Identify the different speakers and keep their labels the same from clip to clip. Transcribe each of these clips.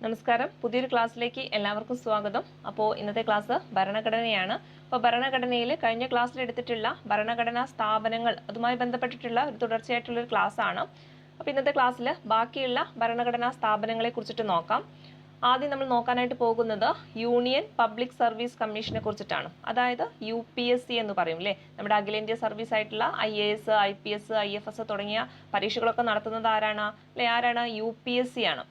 Speaker 1: നമസ്കാരം. പുതിയൊരു ക്ലാസ്സിലേക്ക് എല്ലാവർക്കും സ്വാഗതം. അപ്പോൾ ഇന്നത്തെ ക്ലാസ് ഭരണഘടനയാണ്. അപ്പോൾ ഭരണഘടനയിൽ കഴിഞ്ഞ ക്ലാസ്സിൽ എടുത്തിട്ടുള്ള ഭരണഘടനാ സ്ഥാപനങ്ങൾ അതുമായി ബന്ധപ്പെട്ടിട്ടുള്ള ഒരു തുടർച്ചയായിട്ടുള്ള ഒരു ക്ലാസ് ആണ്. അപ്പോൾ ഇന്നത്തെ ക്ലാസ്സിൽ ബാക്കിയുള്ള ഭരണഘടനാ സ്ഥാപനങ്ങളെ കുറിച്ചിട്ട് നോക്കാം. ആദ്യം നമ്മൾ നോക്കാനായിട്ട് പോകുന്നത് യൂണിയൻ പബ്ലിക് സർവീസ് കമ്മീഷനെ കുറിച്ചിട്ടാണ്. അതായത് UPSC എന്ന് പറയും അല്ലേ. നമ്മുടെ അഖിലേന്ത്യാ സർവീസ് ആയിട്ടുള്ള IAS, IPS, IFS തുടങ്ങിയ പരീക്ഷകളൊക്കെ നടത്തുന്നത് ആരാണ് അല്ലെ? ആരാണ്? UPSC ആണ്.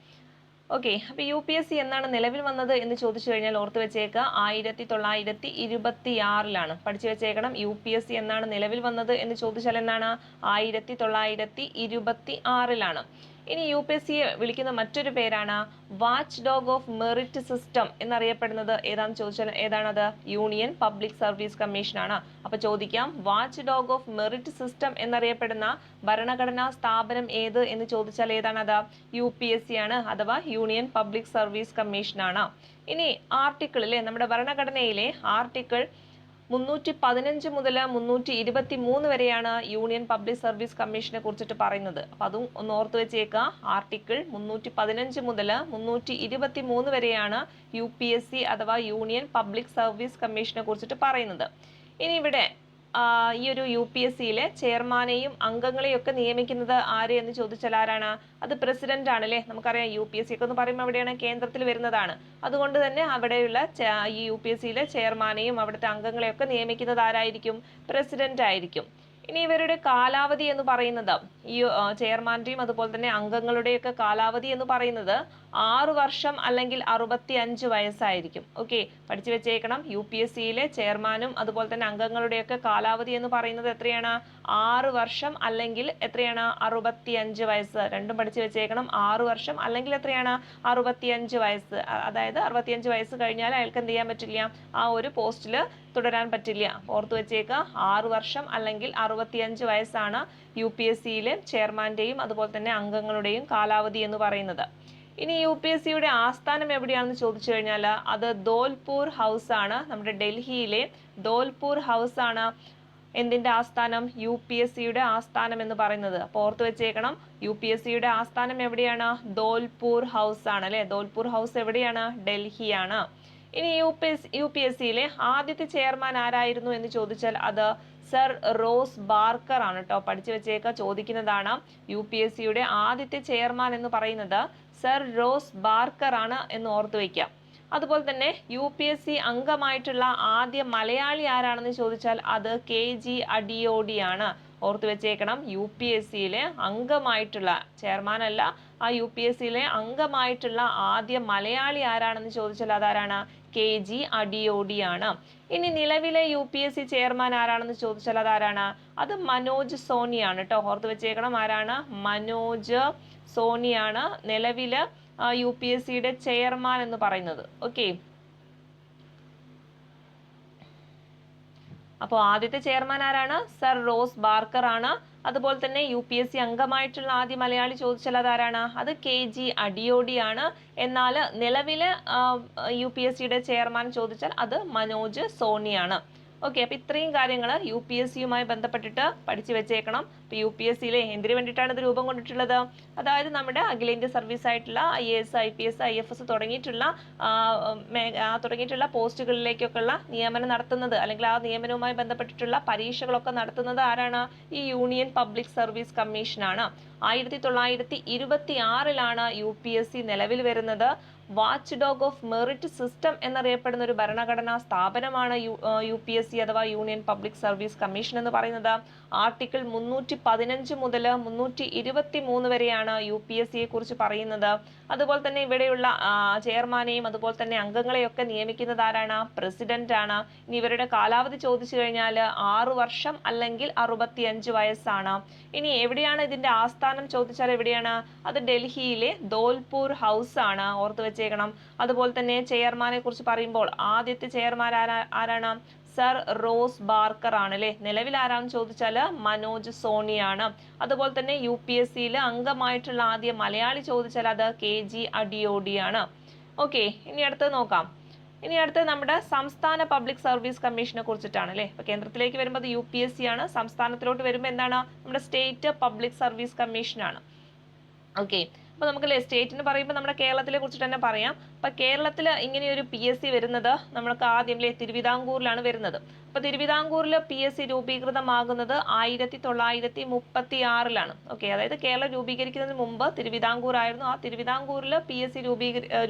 Speaker 1: ഓക്കെ, അപ്പോൾ UPSC എന്നാണ് നിലവിൽ വന്നത് എന്ന് ചോദിച്ചു കഴിഞ്ഞാൽ ഓർത്ത് വെച്ചേക്കുക 1926 പഠിച്ചു വെച്ചേക്കണം. UPSC എന്നാണ് നിലവിൽ വന്നത് എന്ന് ചോദിച്ചാൽ എന്നാണ് 1926. ഇനി UPSCയെ വിളിക്കുന്ന മറ്റൊരു പേരാണ് watch dog of merit system എന്നറിയപ്പെടുന്നത് ഏതാണെന്ന് ചോദിച്ചാൽ ഏതാണത്? യൂണിയൻ പബ്ലിക് സർവീസ് കമ്മീഷൻ ആണ്. അപ്പൊ ചോദിക്കാം, watch dog of merit system എന്നറിയപ്പെടുന്ന ഭരണഘടനാ സ്ഥാപനം ഏത് എന്ന് ചോദിച്ചാൽ ഏതാണത്? UPSC ആണ്, അഥവാ യൂണിയൻ പബ്ലിക് സർവീസ് കമ്മീഷൻ ആണ്. ഇനി ആർട്ടിക്കിൾ അല്ലേ, നമ്മുടെ ഭരണഘടനയിലെ ആർട്ടിക്കിൾ 315 മുതൽ 323 വരെയാണ് യൂണിയൻ പബ്ലിക് സർവീസ് കമ്മീഷനെ കുറിച്ചിട്ട് പറയുന്നത്. അപ്പൊ അതും ഒന്ന് ഓർത്ത് വെച്ചേക്കുക. ആർട്ടിക്കിൾ 315 മുതൽ 323 വരെയാണ് UPSC അഥവാ യൂണിയൻ പബ്ലിക് സർവീസ് കമ്മീഷനെ കുറിച്ചിട്ട് പറയുന്നത്. ഇനി ഇവിടെ ഈ ഒരു UPSCയിലെ ചെയർമാനെയും അംഗങ്ങളെയും ഒക്കെ നിയമിക്കുന്നത് ആര് എന്ന് ചോദിച്ചാൽ ആരാണ്? അത് പ്രസിഡന്റ് ആണല്ലേ. നമുക്കറിയാം UPSC ഒക്കെ എന്ന് പറയുമ്പോൾ എവിടെയാണ്? കേന്ദ്രത്തിൽ വരുന്നതാണ്. അതുകൊണ്ട് തന്നെ അവിടെയുള്ള ഈ UPSCയിലെ ചെയർമാനെയും അവിടുത്തെ അംഗങ്ങളെയൊക്കെ നിയമിക്കുന്നത് ആരായിരിക്കും? പ്രസിഡന്റ് ആയിരിക്കും. ഇനി ഇവരുടെ കാലാവധി എന്ന് പറയുന്നത്, ഈ ചെയർമാന്റെയും അതുപോലെ തന്നെ അംഗങ്ങളുടെയൊക്കെ കാലാവധി എന്ന് പറയുന്നത് 6 വർഷം അല്ലെങ്കിൽ 65 വയസ്സായിരിക്കും. ഓക്കെ, പഠിച്ചു വെച്ചേക്കണം. UPSCയിലെ ചെയർമാനും അതുപോലെ തന്നെ അംഗങ്ങളുടെയൊക്കെ കാലാവധി എന്ന് പറയുന്നത് എത്രയാണ്? 6 വർഷം അല്ലെങ്കിൽ എത്രയാണ്? 65 വയസ്സ്. രണ്ടും പഠിച്ചു വെച്ചേക്കണം. 6 വർഷം അല്ലെങ്കിൽ എത്രയാണ്? 65 വയസ്സ്. അതായത് 65 വയസ്സ് കഴിഞ്ഞാൽ അയാൾക്ക് എന്ത് ചെയ്യാൻ പറ്റില്ല? ആ ഒരു പോസ്റ്റിൽ തുടരാൻ പറ്റില്ല. ഓർത്തു വെച്ചേക്കുക, 6 വർഷം അല്ലെങ്കിൽ 65 വയസ്സാണ് UPSCയിലെ ചെയർമാന്റെയും അതുപോലെ തന്നെ അംഗങ്ങളുടെയും കാലാവധി എന്ന് പറയുന്നത്. ഇനി UPSCയുടെ ആസ്ഥാനം എവിടെയാണെന്ന് ചോദിച്ചു കഴിഞ്ഞാൽ അത് ധോൽപൂർ ഹൗസ് ആണ്. നമ്മുടെ ഡൽഹിയിലെ ധോൽപൂർ ഹൗസ് ആണ് എന്തിന്റെ ആസ്ഥാനം? UPSCയുടെ ആസ്ഥാനം എന്ന് പറയുന്നത്. അപ്പോൾ ഓർത്ത് വെച്ചേക്കണം, UPSCയുടെ ആസ്ഥാനം എവിടെയാണ്? ധോൽപൂർ ഹൗസ് ആണ് അല്ലെ. ധോൽപൂർ ഹൗസ് എവിടെയാണ്? ഡൽഹിയാണ്. ഇനി UPSCയിലെ ആദ്യത്തെ ചെയർമാൻ ആരായിരുന്നു എന്ന് ചോദിച്ചാൽ അത് സർ റോസ് ബാർക്കർ ആണ് കേട്ടോ. പഠിച്ചു വെച്ചേക്ക, ചോദിക്കുന്നതാണ്. UPSCയുടെ ആദ്യത്തെ ചെയർമാൻ എന്ന് പറയുന്നത് സർ റോസ് ബാർക്കർ ആണ് എന്ന് ഓർത്തു വയ്ക്കാം. അതുപോലെ തന്നെ UPSC അംഗമായിട്ടുള്ള ആദ്യ മലയാളി ആരാണെന്ന് ചോദിച്ചാൽ അത് KG അടിയോടി ആണ്. ഓർത്തു വെച്ചേക്കണം, UPSCയിലെ അംഗമായിട്ടുള്ള, ചെയർമാൻ അല്ല, ആ UPSCയിലെ അംഗമായിട്ടുള്ള ആദ്യ മലയാളി ആരാണെന്ന് ചോദിച്ചാൽ അതാരാണ്? KG അടിയോടി ആണ്. ഇനി നിലവിലെ UPSC ചെയർമാൻ ആരാണെന്ന് ചോദിച്ചാൽ അതാരാണ്? അത് മനോജ് സോണിയാണ് കേട്ടോ. ഓർത്ത് വെച്ചേക്കണം, ആരാണ്? മനോജ് സോണിയാണ് നിലവിലെ UPSCയുടെ ചെയർമാൻ എന്ന് പറയുന്നത്. ഓക്കെ, അപ്പോൾ ആദ്യത്തെ ചെയർമാൻ ആരാണ്? സർ റോസ് ബാർക്കർ ആണ്. അതുപോലെ തന്നെ UPSC അംഗമായിട്ടുള്ള ആദ്യ മലയാളി ചോദിച്ചാൽ അതാരാണ്? അത് KG അടിയോടി ആണ്. എന്നാൽ നിലവിലെ UPSCയുടെ ചെയർമാൻ ചോദിച്ചാൽ അത് മനോജ് സോണിയാണ്. ഓക്കെ, അപ്പൊ ഇത്രയും കാര്യങ്ങൾ UPSCയുമായി ബന്ധപ്പെട്ടിട്ട് പഠിച്ചു വെച്ചേക്കണം. ഇപ്പൊ UPSCയിലെ എന്തിനു വേണ്ടിയിട്ടാണ് ഇത് രൂപം കൊണ്ടിട്ടുള്ളത്? അതായത് നമ്മുടെ അഖിലേന്ത്യാ സർവീസ് ആയിട്ടുള്ള IAS, IPS, IFS തുടങ്ങിയിട്ടുള്ള പോസ്റ്റുകളിലേക്കൊക്കെയുള്ള നിയമനം നടത്തുന്നത്, അല്ലെങ്കിൽ ആ നിയമനവുമായി ബന്ധപ്പെട്ടിട്ടുള്ള പരീക്ഷകളൊക്കെ നടത്തുന്നത് ആരാണ്? ഈ യൂണിയൻ പബ്ലിക് സർവീസ് കമ്മീഷൻ ആണ്. 1926 UPSC നിലവിൽ വരുന്നത്. Watch dog of merit system എന്നറിയപ്പെടുന്ന ഒരു ഭരണഘടനാ സ്ഥാപനമാണ് UPSC അഥവാ യൂണിയൻ പബ്ലിക് സർവീസ് കമ്മീഷൻ എന്ന് പറയുന്നത്. ആർട്ടിക്കിൾ 315 മുതൽ 323 വരെയാണ് UPSCയെ കുറിച്ച് പറയുന്നത്. അതുപോലെ തന്നെ ഇവിടെയുള്ള ചെയർമാനെയും അതുപോലെ തന്നെ അംഗങ്ങളെയൊക്കെ നിയമിക്കുന്നത് ആരാണ്? പ്രസിഡന്റ് ആണ്. ഇനി ഇവരുടെ കാലാവധി ചോദിച്ചു കഴിഞ്ഞാൽ 6 വർഷം അല്ലെങ്കിൽ 65 വയസ്സാണ്. ഇനി എവിടെയാണ് ഇതിന്റെ ആസ്ഥാനം ചോദിച്ചാൽ എവിടെയാണ്? അത് ഡൽഹിയിലെ ധോൽപൂർ ഹൗസ് ആണ്. ഓർത്ത് വെച്ചേക്കണം. അതുപോലെ തന്നെ ചെയർമാനെ കുറിച്ച് പറയുമ്പോൾ ആദ്യത്തെ ചെയർമാൻ ആരാണ്? സർ റോസ് ബാർക്കർ ആണ് അല്ലെ. നിലവിൽ ആരാണെന്ന് ചോദിച്ചാൽ മനോജ് സോണിയാണ്. അതുപോലെ തന്നെ UPSCയിൽ അംഗമായിട്ടുള്ള ആദ്യ മലയാളി ചോദിച്ചാൽ അത് KG അടിയോടി ആണ്. ഓക്കെ, ഇനി അടുത്തത് നോക്കാം. ഇനി അടുത്തത് നമ്മുടെ സംസ്ഥാന പബ്ലിക് സർവീസ് കമ്മീഷനെ കുറിച്ചിട്ടാണ് അല്ലെ. അപ്പൊ കേന്ദ്രത്തിലേക്ക് വരുമ്പോൾ UPSC ആണ്. സംസ്ഥാനത്തിലോട്ട് വരുമ്പോൾ എന്താണ്? നമ്മുടെ സ്റ്റേറ്റ് പബ്ലിക് സർവീസ് കമ്മീഷൻ ആണ്. ഓക്കെ, അപ്പോൾ നമുക്ക് സ്റ്റേറ്റിന് പറയുമ്പോൾ നമ്മുടെ കേരളത്തിലെ കുറിച്ചിട്ട് തന്നെ പറയാം. അപ്പോൾ കേരളത്തിൽ ഇങ്ങനെയൊരു PSC വരുന്നത് നമ്മൾക്ക് ആദ്യം തിരുവിതാംകൂറിലാണ് വരുന്നത്. അപ്പോൾ തിരുവിതാംകൂറിൽ PSC രൂപീകൃതമാകുന്നത് 1936 ഓക്കെ. അതായത് കേരളം രൂപീകരിക്കുന്നതിന് മുമ്പ് തിരുവിതാംകൂർ ആയിരുന്നു. ആ തിരുവിതാംകൂറിൽ PSC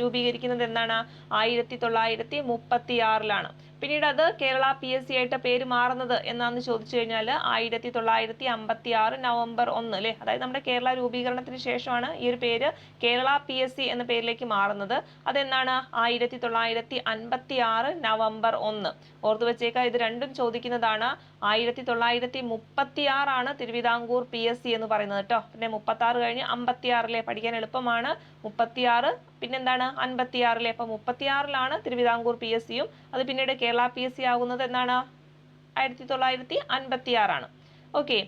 Speaker 1: രൂപീകരിക്കുന്നത് എന്താണ്? 1936. പിന്നീട് അത് കേരള PSC ആയിട്ട് പേര് മാറുന്നത് എന്നാന്ന് ചോദിച്ചു കഴിഞ്ഞാൽ 1956 നവംബർ 1 അല്ലേ. അതായത് നമ്മുടെ കേരള രൂപീകരണത്തിന് ശേഷമാണ് ഈ ഒരു പേര് കേരള PSC എന്ന പേരിലേക്ക് മാറുന്നത്. അതെന്നാണ്? 1956 നവംബർ 1. ഓർത്തു വെച്ചേക്കാം, ഇത് രണ്ടും ചോദിക്കുന്നതാണ്. 1936 തിരുവിതാംകൂർ PSC എന്ന് പറയുന്നത് കേട്ടോ. പിന്നെ 36 കഴിഞ്ഞ് 56 പഠിക്കാൻ എളുപ്പമാണ്. 36 പിന്നെന്താണ്? 56. അപ്പൊ 36 തിരുവിതാംകൂർ PSCയും അത് പിന്നീട് കേരള PSC ആകുന്നത് എന്നാണ്? 1956. ഓക്കെ.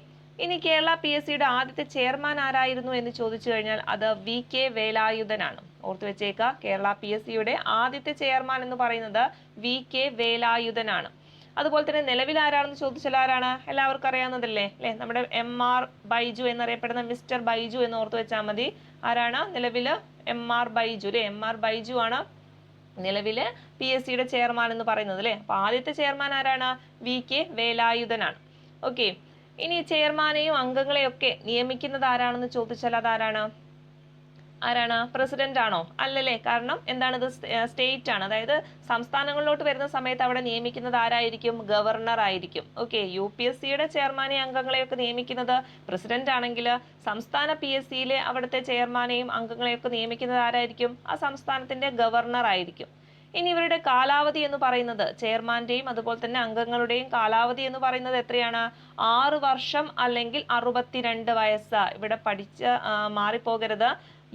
Speaker 1: ഇനി കേരള PSCയുടെ ആദ്യത്തെ ചെയർമാൻ ആരായിരുന്നു എന്ന് ചോദിച്ചു കഴിഞ്ഞാൽ അത് VK വേലായുധനാണ്. ഓർത്തു വെച്ചേക്കുക, കേരള PSCയുടെ ആദ്യത്തെ ചെയർമാൻ എന്ന് പറയുന്നത് VK വേലായുധനാണ്. അതുപോലെ തന്നെ നിലവിൽ ആരാണെന്ന് ചോദിച്ചാൽ ആരാണ്? എല്ലാവർക്കും അറിയാവുന്നതല്ലേ അല്ലെ, നമ്മുടെ MR ബൈജു എന്നറിയപ്പെടുന്ന മിസ്റ്റർ ബൈജു എന്ന് ഓർത്തു വെച്ചാൽ മതി. ആരാണ് നിലവില്? MR ബൈജു അല്ലെ. MR ബൈജു ആണ് നിലവില് PSCയുടെ ചെയർമാൻ എന്ന് പറയുന്നത് അല്ലെ. അപ്പൊ ആദ്യത്തെ ചെയർമാൻ ആരാണ്? VK വേലായുധനാണ്. ഓക്കെ. ഇനി ചെയർമാനെയും അംഗങ്ങളെയും ഒക്കെ നിയമിക്കുന്നത് ആരാണെന്ന് ചോദിച്ചാൽ അതാരാണ്? പ്രസിഡന്റ് ആണോ? അല്ലല്ലേ. കാരണം എന്താണ്? ഇത് സ്റ്റേറ്റ് ആണ്. അതായത് സംസ്ഥാനങ്ങളിലോട്ട് വരുന്ന സമയത്ത് അവിടെ നിയമിക്കുന്നത് ആരായിരിക്കും? ഗവർണർ ആയിരിക്കും. ഓക്കെ. UPSCയുടെ ചെയർമാനെയും അംഗങ്ങളെയൊക്കെ നിയമിക്കുന്നത് പ്രസിഡന്റ് ആണെങ്കിൽ സംസ്ഥാന PSCയിലെ അവിടുത്തെ ചെയർമാനെയും അംഗങ്ങളെയൊക്കെ നിയമിക്കുന്നത് ആരായിരിക്കും? ആ സംസ്ഥാനത്തിന്റെ ഗവർണർ ആയിരിക്കും. ഇനി ഇവരുടെ കാലാവധി എന്ന് പറയുന്നത്, ചെയർമാന്റെയും അതുപോലെ തന്നെ അംഗങ്ങളുടെയും കാലാവധി എന്ന് പറയുന്നത് എത്രയാണ്? 6 വർഷം അല്ലെങ്കിൽ 62 വയസ്സ്. ഇവിടെ മാറിപ്പോകരുത്.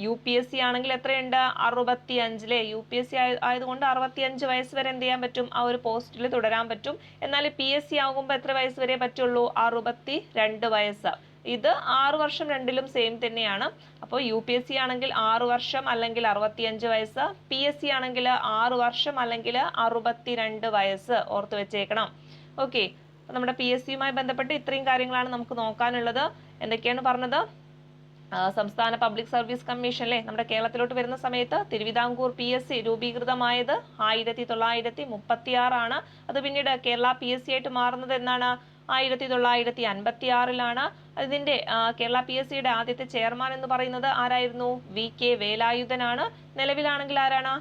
Speaker 1: UPSC ആണെങ്കിൽ എത്രയുണ്ട്? 65. UPSC ആയതുകൊണ്ട് 65 വയസ്സ് വരെ എന്ത് ചെയ്യാൻ പറ്റും? ആ ഒരു പോസ്റ്റിൽ തുടരാൻ പറ്റും. എന്നാൽ PSC ആകുമ്പോൾ എത്ര വയസ്സ് വരെ പറ്റുള്ളൂ? 62 വയസ്സ്. ഇത് 6 വർഷം രണ്ടിലും സെയിം തന്നെയാണ്. അപ്പോൾ UPSC ആണെങ്കിൽ 6 വർഷം അല്ലെങ്കിൽ 65 വയസ്സ്, PSC ആണെങ്കിൽ 6 വർഷം അല്ലെങ്കിൽ 62 വയസ്സ്. ഓർത്ത് വെച്ചേക്കണം. ഓക്കെ. നമ്മുടെ PSCയുമായി ബന്ധപ്പെട്ട് ഇത്രയും കാര്യങ്ങളാണ് നമുക്ക് നോക്കാനുള്ളത്. എന്തൊക്കെയാണ് പറഞ്ഞത്? സംസ്ഥാന പബ്ലിക് സർവീസ് കമ്മീഷൻ അല്ലേ, നമ്മുടെ കേരളത്തിലോട്ട് വരുന്ന സമയത്ത് തിരുവിതാംകൂർ PSC രൂപീകൃതമായത് 1936. അത് പിന്നീട് കേരള PSC ആയിട്ട് മാറുന്നത് എന്നാണ്? 1956. അതിന്റെ കേരള PSCയുടെ ആദ്യത്തെ ചെയർമാൻ എന്ന് പറയുന്നത് ആരായിരുന്നു? VK വേലായുധനാണ്. നിലവിലാണെങ്കിൽ ആരാണ്?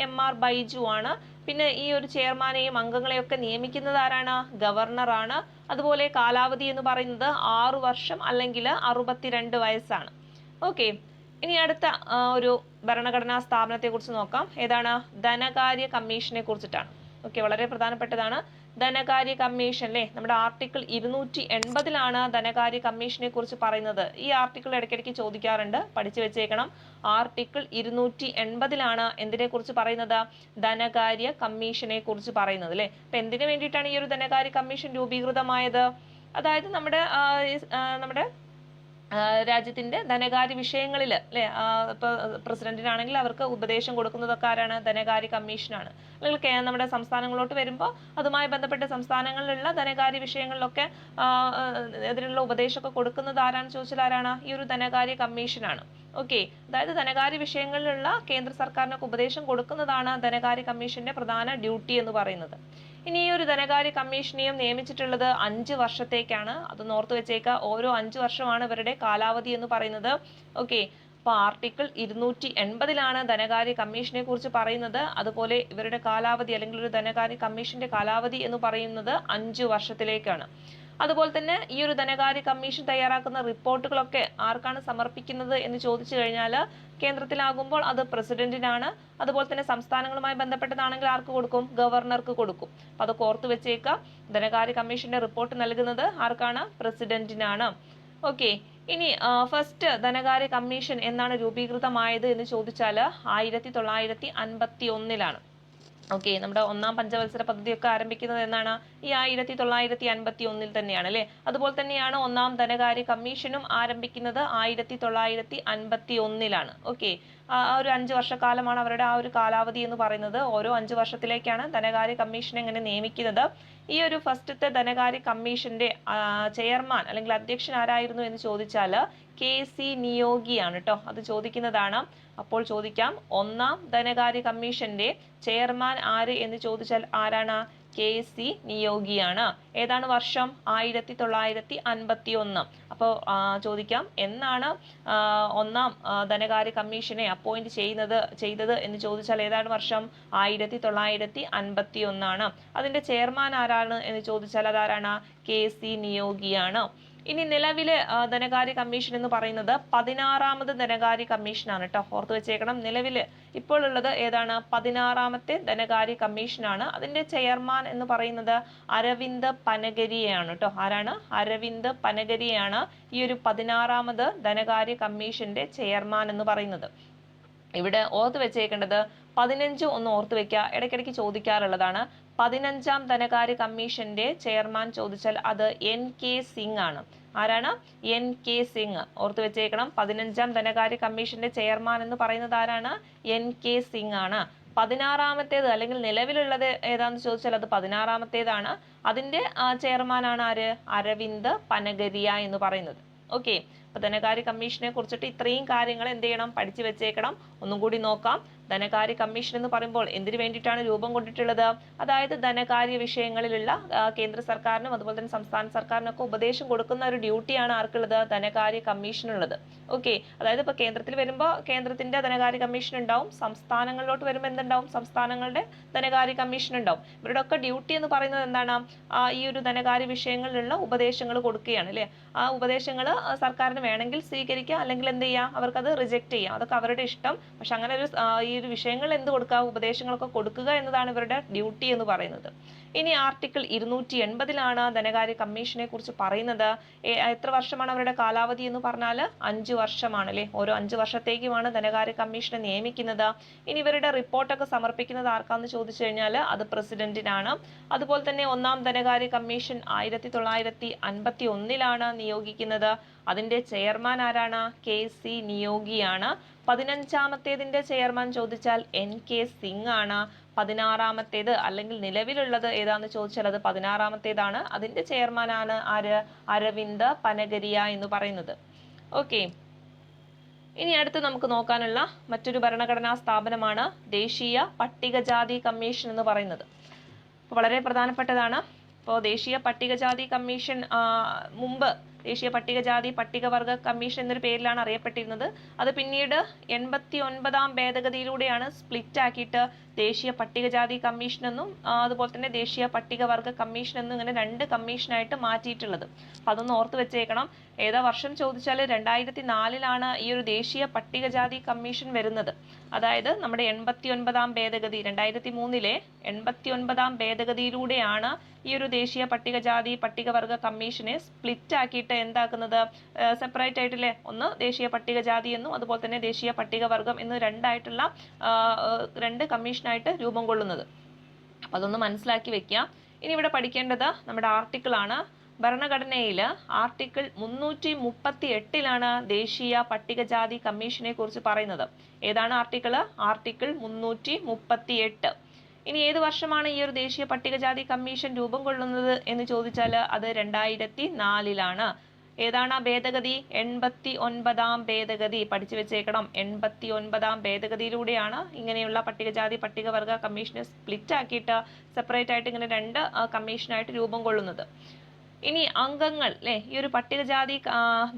Speaker 1: MR ബൈജു ആണ്. പിന്നെ ഈ ഒരു ചെയർമാനെയും അംഗങ്ങളെയൊക്കെ നിയമിക്കുന്നത് ആരാണ്? ഗവർണർ ആണ്. അതുപോലെ കാലാവധി എന്ന് പറയുന്നത് 6 വർഷം അല്ലെങ്കിൽ 62 വയസ്സാണ്. ഓക്കെ. ഇനി അടുത്ത ഒരു ഭരണഘടനാ സ്ഥാപനത്തെ കുറിച്ച് നോക്കാം. ഏതാണ്? ധനകാര്യ കമ്മീഷനെ കുറിച്ചിട്ടാണ്. ഓക്കെ. വളരെ പ്രധാനപ്പെട്ടതാണ് ധനകാര്യ കമ്മീഷൻ അല്ലേ. നമ്മുടെ ആർട്ടിക്കിൾ 280 ധനകാര്യ കമ്മീഷനെ കുറിച്ച് പറയുന്നത്. ഈ ആർട്ടിക്കിൾ ഇടയ്ക്കിടയ്ക്ക് ചോദിക്കാറുണ്ട്, പഠിച്ചു വെച്ചേക്കണം. ആർട്ടിക്കിൾ 280 എന്തിനെ കുറിച്ച് പറയുന്നത്? ധനകാര്യ കമ്മീഷനെ കുറിച്ച് പറയുന്നത് അല്ലേ. അപ്പൊ എന്തിനു വേണ്ടിയിട്ടാണ് ഈ ഒരു ധനകാര്യ കമ്മീഷൻ രൂപീകൃതമായത്? അതായത് നമ്മുടെ രാജ്യത്തിന്റെ ധനകാര്യ വിഷയങ്ങളിൽ അല്ലെ, ഇപ്പൊ പ്രസിഡന്റിനാണെങ്കിൽ അവർക്ക് ഉപദേശം കൊടുക്കുന്നതൊക്കെ ആരാണ്? ധനകാര്യ കമ്മീഷനാണ്. അല്ലെങ്കിൽ നമ്മുടെ സംസ്ഥാനങ്ങളിലോട്ട് വരുമ്പോൾ അതുമായി ബന്ധപ്പെട്ട സംസ്ഥാനങ്ങളിലുള്ള ധനകാര്യ വിഷയങ്ങളിലൊക്കെ അതിനുള്ള ഉപദേശമൊക്കെ കൊടുക്കുന്നത് ആരാണെന്ന് ചോദിച്ചാൽ ആരാണ്? ഈ ഒരു ധനകാര്യ കമ്മീഷനാണ്. ഓക്കെ. അതായത് ധനകാര്യ വിഷയങ്ങളിലുള്ള കേന്ദ്ര സർക്കാരിനൊക്കെ ഉപദേശം കൊടുക്കുന്നതാണ് ധനകാര്യ കമ്മീഷന്റെ പ്രധാന ഡ്യൂട്ടി എന്ന് പറയുന്നത്. ഇനി ഈ ഒരു ധനകാര്യ കമ്മീഷനെയും നിയമിച്ചിട്ടുള്ളത് 5 വർഷത്തേക്കാണ്. അത് ഓർത്ത് വെച്ചേക്കുക. ഓരോ 5 വർഷമാണ് ഇവരുടെ കാലാവധി എന്ന് പറയുന്നത്. ഓക്കെ. അപ്പൊ ആർട്ടിക്കിൾ 280 ധനകാര്യ കമ്മീഷനെ കുറിച്ച് പറയുന്നത്. അതുപോലെ ഇവരുടെ കാലാവധി അല്ലെങ്കിൽ ഒരു ധനകാര്യ കമ്മീഷന്റെ കാലാവധി എന്ന് പറയുന്നത് 5 വർഷത്തിലേക്കാണ്. അതുപോലെ തന്നെ ഈ ഒരു ധനകാര്യ കമ്മീഷൻ തയ്യാറാക്കുന്ന റിപ്പോർട്ടുകളൊക്കെ ആർക്കാണ് സമർപ്പിക്കുന്നത് എന്ന് ചോദിച്ചു കഴിഞ്ഞാൽ കേന്ദ്രത്തിലാകുമ്പോൾ അത് പ്രസിഡന്റിനാണ്. അതുപോലെ തന്നെ സംസ്ഥാനങ്ങളുമായി ബന്ധപ്പെട്ടതാണെങ്കിൽ ആർക്ക് കൊടുക്കും? ഗവർണർക്ക് കൊടുക്കും. അപ്പൊ അതൊക്കെ ഓർത്ത് വെച്ചേക്കുക. ധനകാര്യ കമ്മീഷന്റെ റിപ്പോർട്ട് നൽകുന്നത് ആർക്കാണ്? പ്രസിഡന്റിനാണ്. ഓക്കെ. ഇനി ഫസ്റ്റ് ധനകാര്യ കമ്മീഷൻ എന്നാണ് രൂപീകൃതമായത് എന്ന് ചോദിച്ചാൽ 1951. ഓക്കെ. നമ്മുടെ ഒന്നാം പഞ്ചവത്സര പദ്ധതിയൊക്കെ ആരംഭിക്കുന്നത് എന്നാണ്? ഈ 1951 തന്നെയാണ് അല്ലെ. അതുപോലെ തന്നെയാണ് ഒന്നാം ധനകാര്യ കമ്മീഷനും ആരംഭിക്കുന്നത് 1951. ഓക്കെ. ആ ഒരു 5 വർഷക്കാലമാണ് അവരുടെ ആ ഒരു കാലാവധി എന്ന് പറയുന്നത്. ഓരോ 5 വർഷത്തിലേക്കാണ് ധനകാര്യ കമ്മീഷനെ ഇങ്ങനെ നിയമിക്കുന്നത്. ഈ ഒരു ഫസ്റ്റത്തെ ധനകാര്യ കമ്മീഷന്റെ ചെയർമാൻ അല്ലെങ്കിൽ അധ്യക്ഷൻ ആരായിരുന്നു എന്ന് ചോദിച്ചാൽ KC നിയോഗിയാണ് കേട്ടോ. അത് ചോദിക്കുന്നതാണ്. അപ്പോൾ ചോദിക്കാം, ഒന്നാം ധനകാര്യ കമ്മീഷന്റെ ചെയർമാൻ ആര് എന്ന് ചോദിച്ചാൽ ആരാണ്? KC നിയോഗിയാണ്. ഏതാണ് വർഷം? 1951. അപ്പോൾ ചോദിക്കാം, എന്നാണ് ഒന്നാം ധനകാര്യ കമ്മീഷനെ അപ്പോയിന്റ് ചെയ്തത് എന്ന് ചോദിച്ചാൽ ഏതാണ് വർഷം? 1951. അതിന്റെ ചെയർമാൻ ആരാണ് എന്ന് ചോദിച്ചാൽ അതാരാണ്? KC നിയോഗിയാണ്. ഇനി നിലവിലെ ധനകാര്യ കമ്മീഷൻ എന്ന് പറയുന്നത് 16ാമത് ധനകാര്യ കമ്മീഷനാണ് കേട്ടോ. ഓർത്ത് വെച്ചേക്കണം. നിലവിൽ ഇപ്പോൾ ഉള്ളത് ഏതാണ്? 16ാമത്തെ ധനകാര്യ കമ്മീഷനാണ്. അതിന്റെ ചെയർമാൻ എന്ന് പറയുന്നത് അരവിന്ദ് പനഗരിയാണ് കേട്ടോ. ആരാണ്? അരവിന്ദ് പനഗരിയാണ് ഈ ഒരു 16ാമത് ധനകാര്യ കമ്മീഷന്റെ ചെയർമാൻ എന്ന് പറയുന്നത്. ഇവിടെ ഓർത്ത് വെച്ചേക്കേണ്ടത് 15 ഒന്ന് ഓർത്ത് വെക്കുക, ഇടയ്ക്കിടയ്ക്ക് ചോദിക്കാറുള്ളതാണ്. 15ാം ധനകാര്യ കമ്മീഷന്റെ ചെയർമാൻ ചോദിച്ചാൽ അത് NK സിംഗ് ആണ്. ആരാണ്? NK സിംഗ്. ഓർത്ത് വെച്ചേക്കണം. 15ാം ധനകാര്യ കമ്മീഷന്റെ ചെയർമാൻ എന്ന് പറയുന്നത് ആരാണ്? NK സിംഗ് ആണ്. 16ാമത്തേത് അല്ലെങ്കിൽ നിലവിലുള്ളത് ഏതാന്ന് ചോദിച്ചാൽ അത് 16ാമത്തേതാണ്. അതിന്റെ ചെയർമാനാണ് ആര്? അരവിന്ദ് പനഗരിയ എന്ന് പറയുന്നത്. ഓക്കെ. അപ്പൊ ധനകാര്യ കമ്മീഷനെ കുറിച്ചിട്ട് ഇത്രയും കാര്യങ്ങൾ എന്ത് ചെയ്യണം? പഠിച്ചു വെച്ചേക്കണം. ഒന്നും കൂടി നോക്കാം. ധനകാര്യ കമ്മീഷൻ എന്ന് പറയുമ്പോൾ എന്തിനു വേണ്ടിയിട്ടാണ് രൂപം കൊണ്ടിട്ടുള്ളത്? അതായത് ധനകാര്യ വിഷയങ്ങളിലുള്ള കേന്ദ്ര സർക്കാരിനും അതുപോലെ തന്നെ സംസ്ഥാന സർക്കാരിനൊക്കെ ഉപദേശം കൊടുക്കുന്ന ഒരു ഡ്യൂട്ടിയാണ് ആർക്കുള്ളത്? ധനകാര്യ കമ്മീഷനുള്ളത്. ഓക്കെ. അതായത് ഇപ്പൊ കേന്ദ്രത്തിൽ വരുമ്പോൾ കേന്ദ്രത്തിന്റെ ധനകാര്യ കമ്മീഷൻ ഉണ്ടാവും, സംസ്ഥാനങ്ങളിലോട്ട് വരുമ്പോൾ എന്തുണ്ടാവും? സംസ്ഥാനങ്ങളുടെ ധനകാര്യ കമ്മീഷൻ ഉണ്ടാവും. ഇവരുടെ ഒക്കെ ഡ്യൂട്ടി എന്ന് പറയുന്നത് എന്താണ്? ഈ ഒരു ധനകാര്യ വിഷയങ്ങളിലുള്ള ഉപദേശങ്ങൾ കൊടുക്കുകയാണ് അല്ലെ. ആ ഉപദേശങ്ങൾ സർക്കാരിന് വേണമെങ്കിൽ സ്വീകരിക്കുക, അല്ലെങ്കിൽ എന്ത് ചെയ്യാം? അവർക്കത് റിജക്ട് ചെയ്യാം. അതൊക്കെ അവരുടെ ഇഷ്ടം. പക്ഷെ അങ്ങനെ ഒരു ഈ ഒരു വിഷയങ്ങൾ എന്ത് കൊടുക്കുക? ഉപദേശങ്ങളൊക്കെ കൊടുക്കുക എന്നതാണ് ഇവരുടെ ഡ്യൂട്ടി എന്ന് പറയുന്നത്. ഇനി ആർട്ടിക്കിൾ 280 ധനകാര്യ കമ്മീഷനെ കുറിച്ച് പറയുന്നത്. എത്ര വർഷമാണ് അവരുടെ കാലാവധി എന്ന് പറഞ്ഞാൽ 5 വർഷമാണ് അല്ലെ. ഓരോ 5 വർഷത്തേക്കുമാണ് ധനകാര്യ കമ്മീഷനെ നിയമിക്കുന്നത്. ഇനി ഇവരുടെ റിപ്പോർട്ടൊക്കെ സമർപ്പിക്കുന്നത് ആർക്കാന്ന് ചോദിച്ചു കഴിഞ്ഞാൽ അത് പ്രസിഡന്റിനാണ്. അതുപോലെ തന്നെ ഒന്നാം ധനകാര്യ കമ്മീഷൻ 1951 നിയോഗിക്കുന്നത്. അതിന്റെ ചെയർമാൻ ആരാണ്? KC നിയോഗിയാണ്. 15ാമത്തേതിന്റെ ചെയർമാൻ ചോദിച്ചാൽ NK സിംഗ് ആണ്. 16ാമത്തേത് അല്ലെങ്കിൽ നിലവിലുള്ളത് ഏതാന്ന് ചോദിച്ചാൽ അത് 16ാമത്തേതാണ്. അതിന്റെ ചെയർമാനാണ് ആര്? അരവിന്ദ് പനഗരിയ എന്ന് പറയുന്നത്. ഓക്കെ. ഇനി അടുത്ത് നമുക്ക് നോക്കാനുള്ള മറ്റൊരു ഭരണഘടനാ സ്ഥാപനമാണ് ദേശീയ പട്ടികജാതി കമ്മീഷൻ എന്ന് പറയുന്നത്. വളരെ പ്രധാനപ്പെട്ടതാണ്. ഇപ്പോൾ ദേശീയ പട്ടികജാതി കമ്മീഷൻ മുമ്പ് ദേശീയ പട്ടികജാതി പട്ടികവർഗ കമ്മീഷൻ എന്നൊരു പേരിലാണ് അറിയപ്പെട്ടിരുന്നത്. അത് പിന്നീട് 89ാം ഭേദഗതിയിലൂടെയാണ് സ്പ്ലിറ്റ് ആക്കിയിട്ട് ദേശീയ പട്ടികജാതി കമ്മീഷൻ എന്നും അതുപോലെ തന്നെ ദേശീയ പട്ടികവർഗ കമ്മീഷൻ എന്നും ഇങ്ങനെ 2 കമ്മീഷനായിട്ട് മാറ്റിയിട്ടുള്ളത്. അപ്പം അതൊന്ന് ഓർത്ത് വെച്ചേക്കണം. ഏതാ വർഷം ചോദിച്ചാൽ 2004 ഈ ഒരു ദേശീയ പട്ടികജാതി കമ്മീഷൻ വരുന്നത്. അതായത് നമ്മുടെ 89ാം ഭേദഗതി 2003 89ാം ഭേദഗതിയിലൂടെയാണ് ഈ ഒരു ദേശീയ പട്ടികജാതി പട്ടികവർഗ കമ്മീഷനെ സ്പ്ലിറ്റ് ആക്കിയിട്ട് എന്താക്കുന്നത്? സെപ്പറേറ്റ് ആയിട്ടില്ലേ, ഒന്ന് ദേശീയ പട്ടികജാതി എന്നും അതുപോലെ തന്നെ ദേശീയ പട്ടികവർഗം എന്നും 2 കമ്മീഷനായിട്ട് രൂപം കൊള്ളുന്നത്. അപ്പൊ അതൊന്ന് മനസ്സിലാക്കി വെക്കുക. ഇനി ഇവിടെ പഠിക്കേണ്ടത് നമ്മുടെ ആർട്ടിക്കിൾ ആണ്. ഭരണഘടനയിൽ ആർട്ടിക്കിൾ 338 ദേശീയ പട്ടികജാതി കമ്മീഷനെ കുറിച്ച് പറയുന്നത്. ഏതാണ് ആർട്ടിക്കിൾ? ആർട്ടിക്കിൾ 338. ഇനി ഏത് വർഷമാണ് ഈ ഒരു ദേശീയ പട്ടികജാതി കമ്മീഷൻ രൂപം കൊള്ളുന്നത് എന്ന് ചോദിച്ചാൽ അത് 2004. ഏതാണ് ആ ഭേദഗതി? 89ാം ഭേദഗതി. പഠിച്ചു വെച്ചേക്കണം. 89ാം ഭേദഗതിയിലൂടെയാണ് ഇങ്ങനെയുള്ള പട്ടികജാതി പട്ടികവർഗ കമ്മീഷനെ സ്പ്ലിറ്റ് ആക്കിയിട്ട് സെപ്പറേറ്റ് ആയിട്ട് ഇങ്ങനെ 2 കമ്മീഷനായിട്ട് രൂപം കൊള്ളുന്നത്. ഇനി അംഗങ്ങൾ അല്ലെ, ഈ ഒരു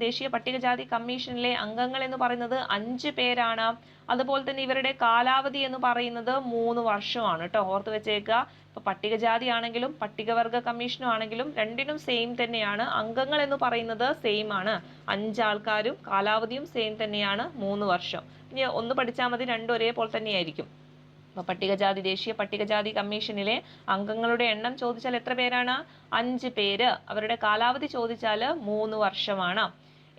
Speaker 1: ദേശീയ പട്ടികജാതി കമ്മീഷനിലെ അംഗങ്ങൾ എന്ന് പറയുന്നത് 5 പേരാണ്. അതുപോലെ തന്നെ ഇവരുടെ കാലാവധി എന്ന് പറയുന്നത് 3 വർഷമാണ് കേട്ടോ. ഓർത്ത് വെച്ചേക്കുക. ഇപ്പൊ പട്ടികജാതി ആണെങ്കിലും പട്ടികവർഗ കമ്മീഷനും ആണെങ്കിലും രണ്ടിനും സെയിം തന്നെയാണ്. അംഗങ്ങൾ എന്ന് പറയുന്നത് സെയിം ആണ്, 5 ആൾക്കാരും. കാലാവധിയും സെയിം തന്നെയാണ്, 3 വർഷം. ഇനി ഒന്ന് പഠിച്ചാൽ മതി, രണ്ടും ഒരേപോലെ തന്നെയായിരിക്കും. ദേശീയ പട്ടികജാതി കമ്മീഷനിലെ അംഗങ്ങളുടെ എണ്ണം ചോദിച്ചാൽ എത്ര പേരാണ്? 5 പേര്. അവരുടെ കാലാവധി ചോദിച്ചാൽ 3 വർഷമാണ്.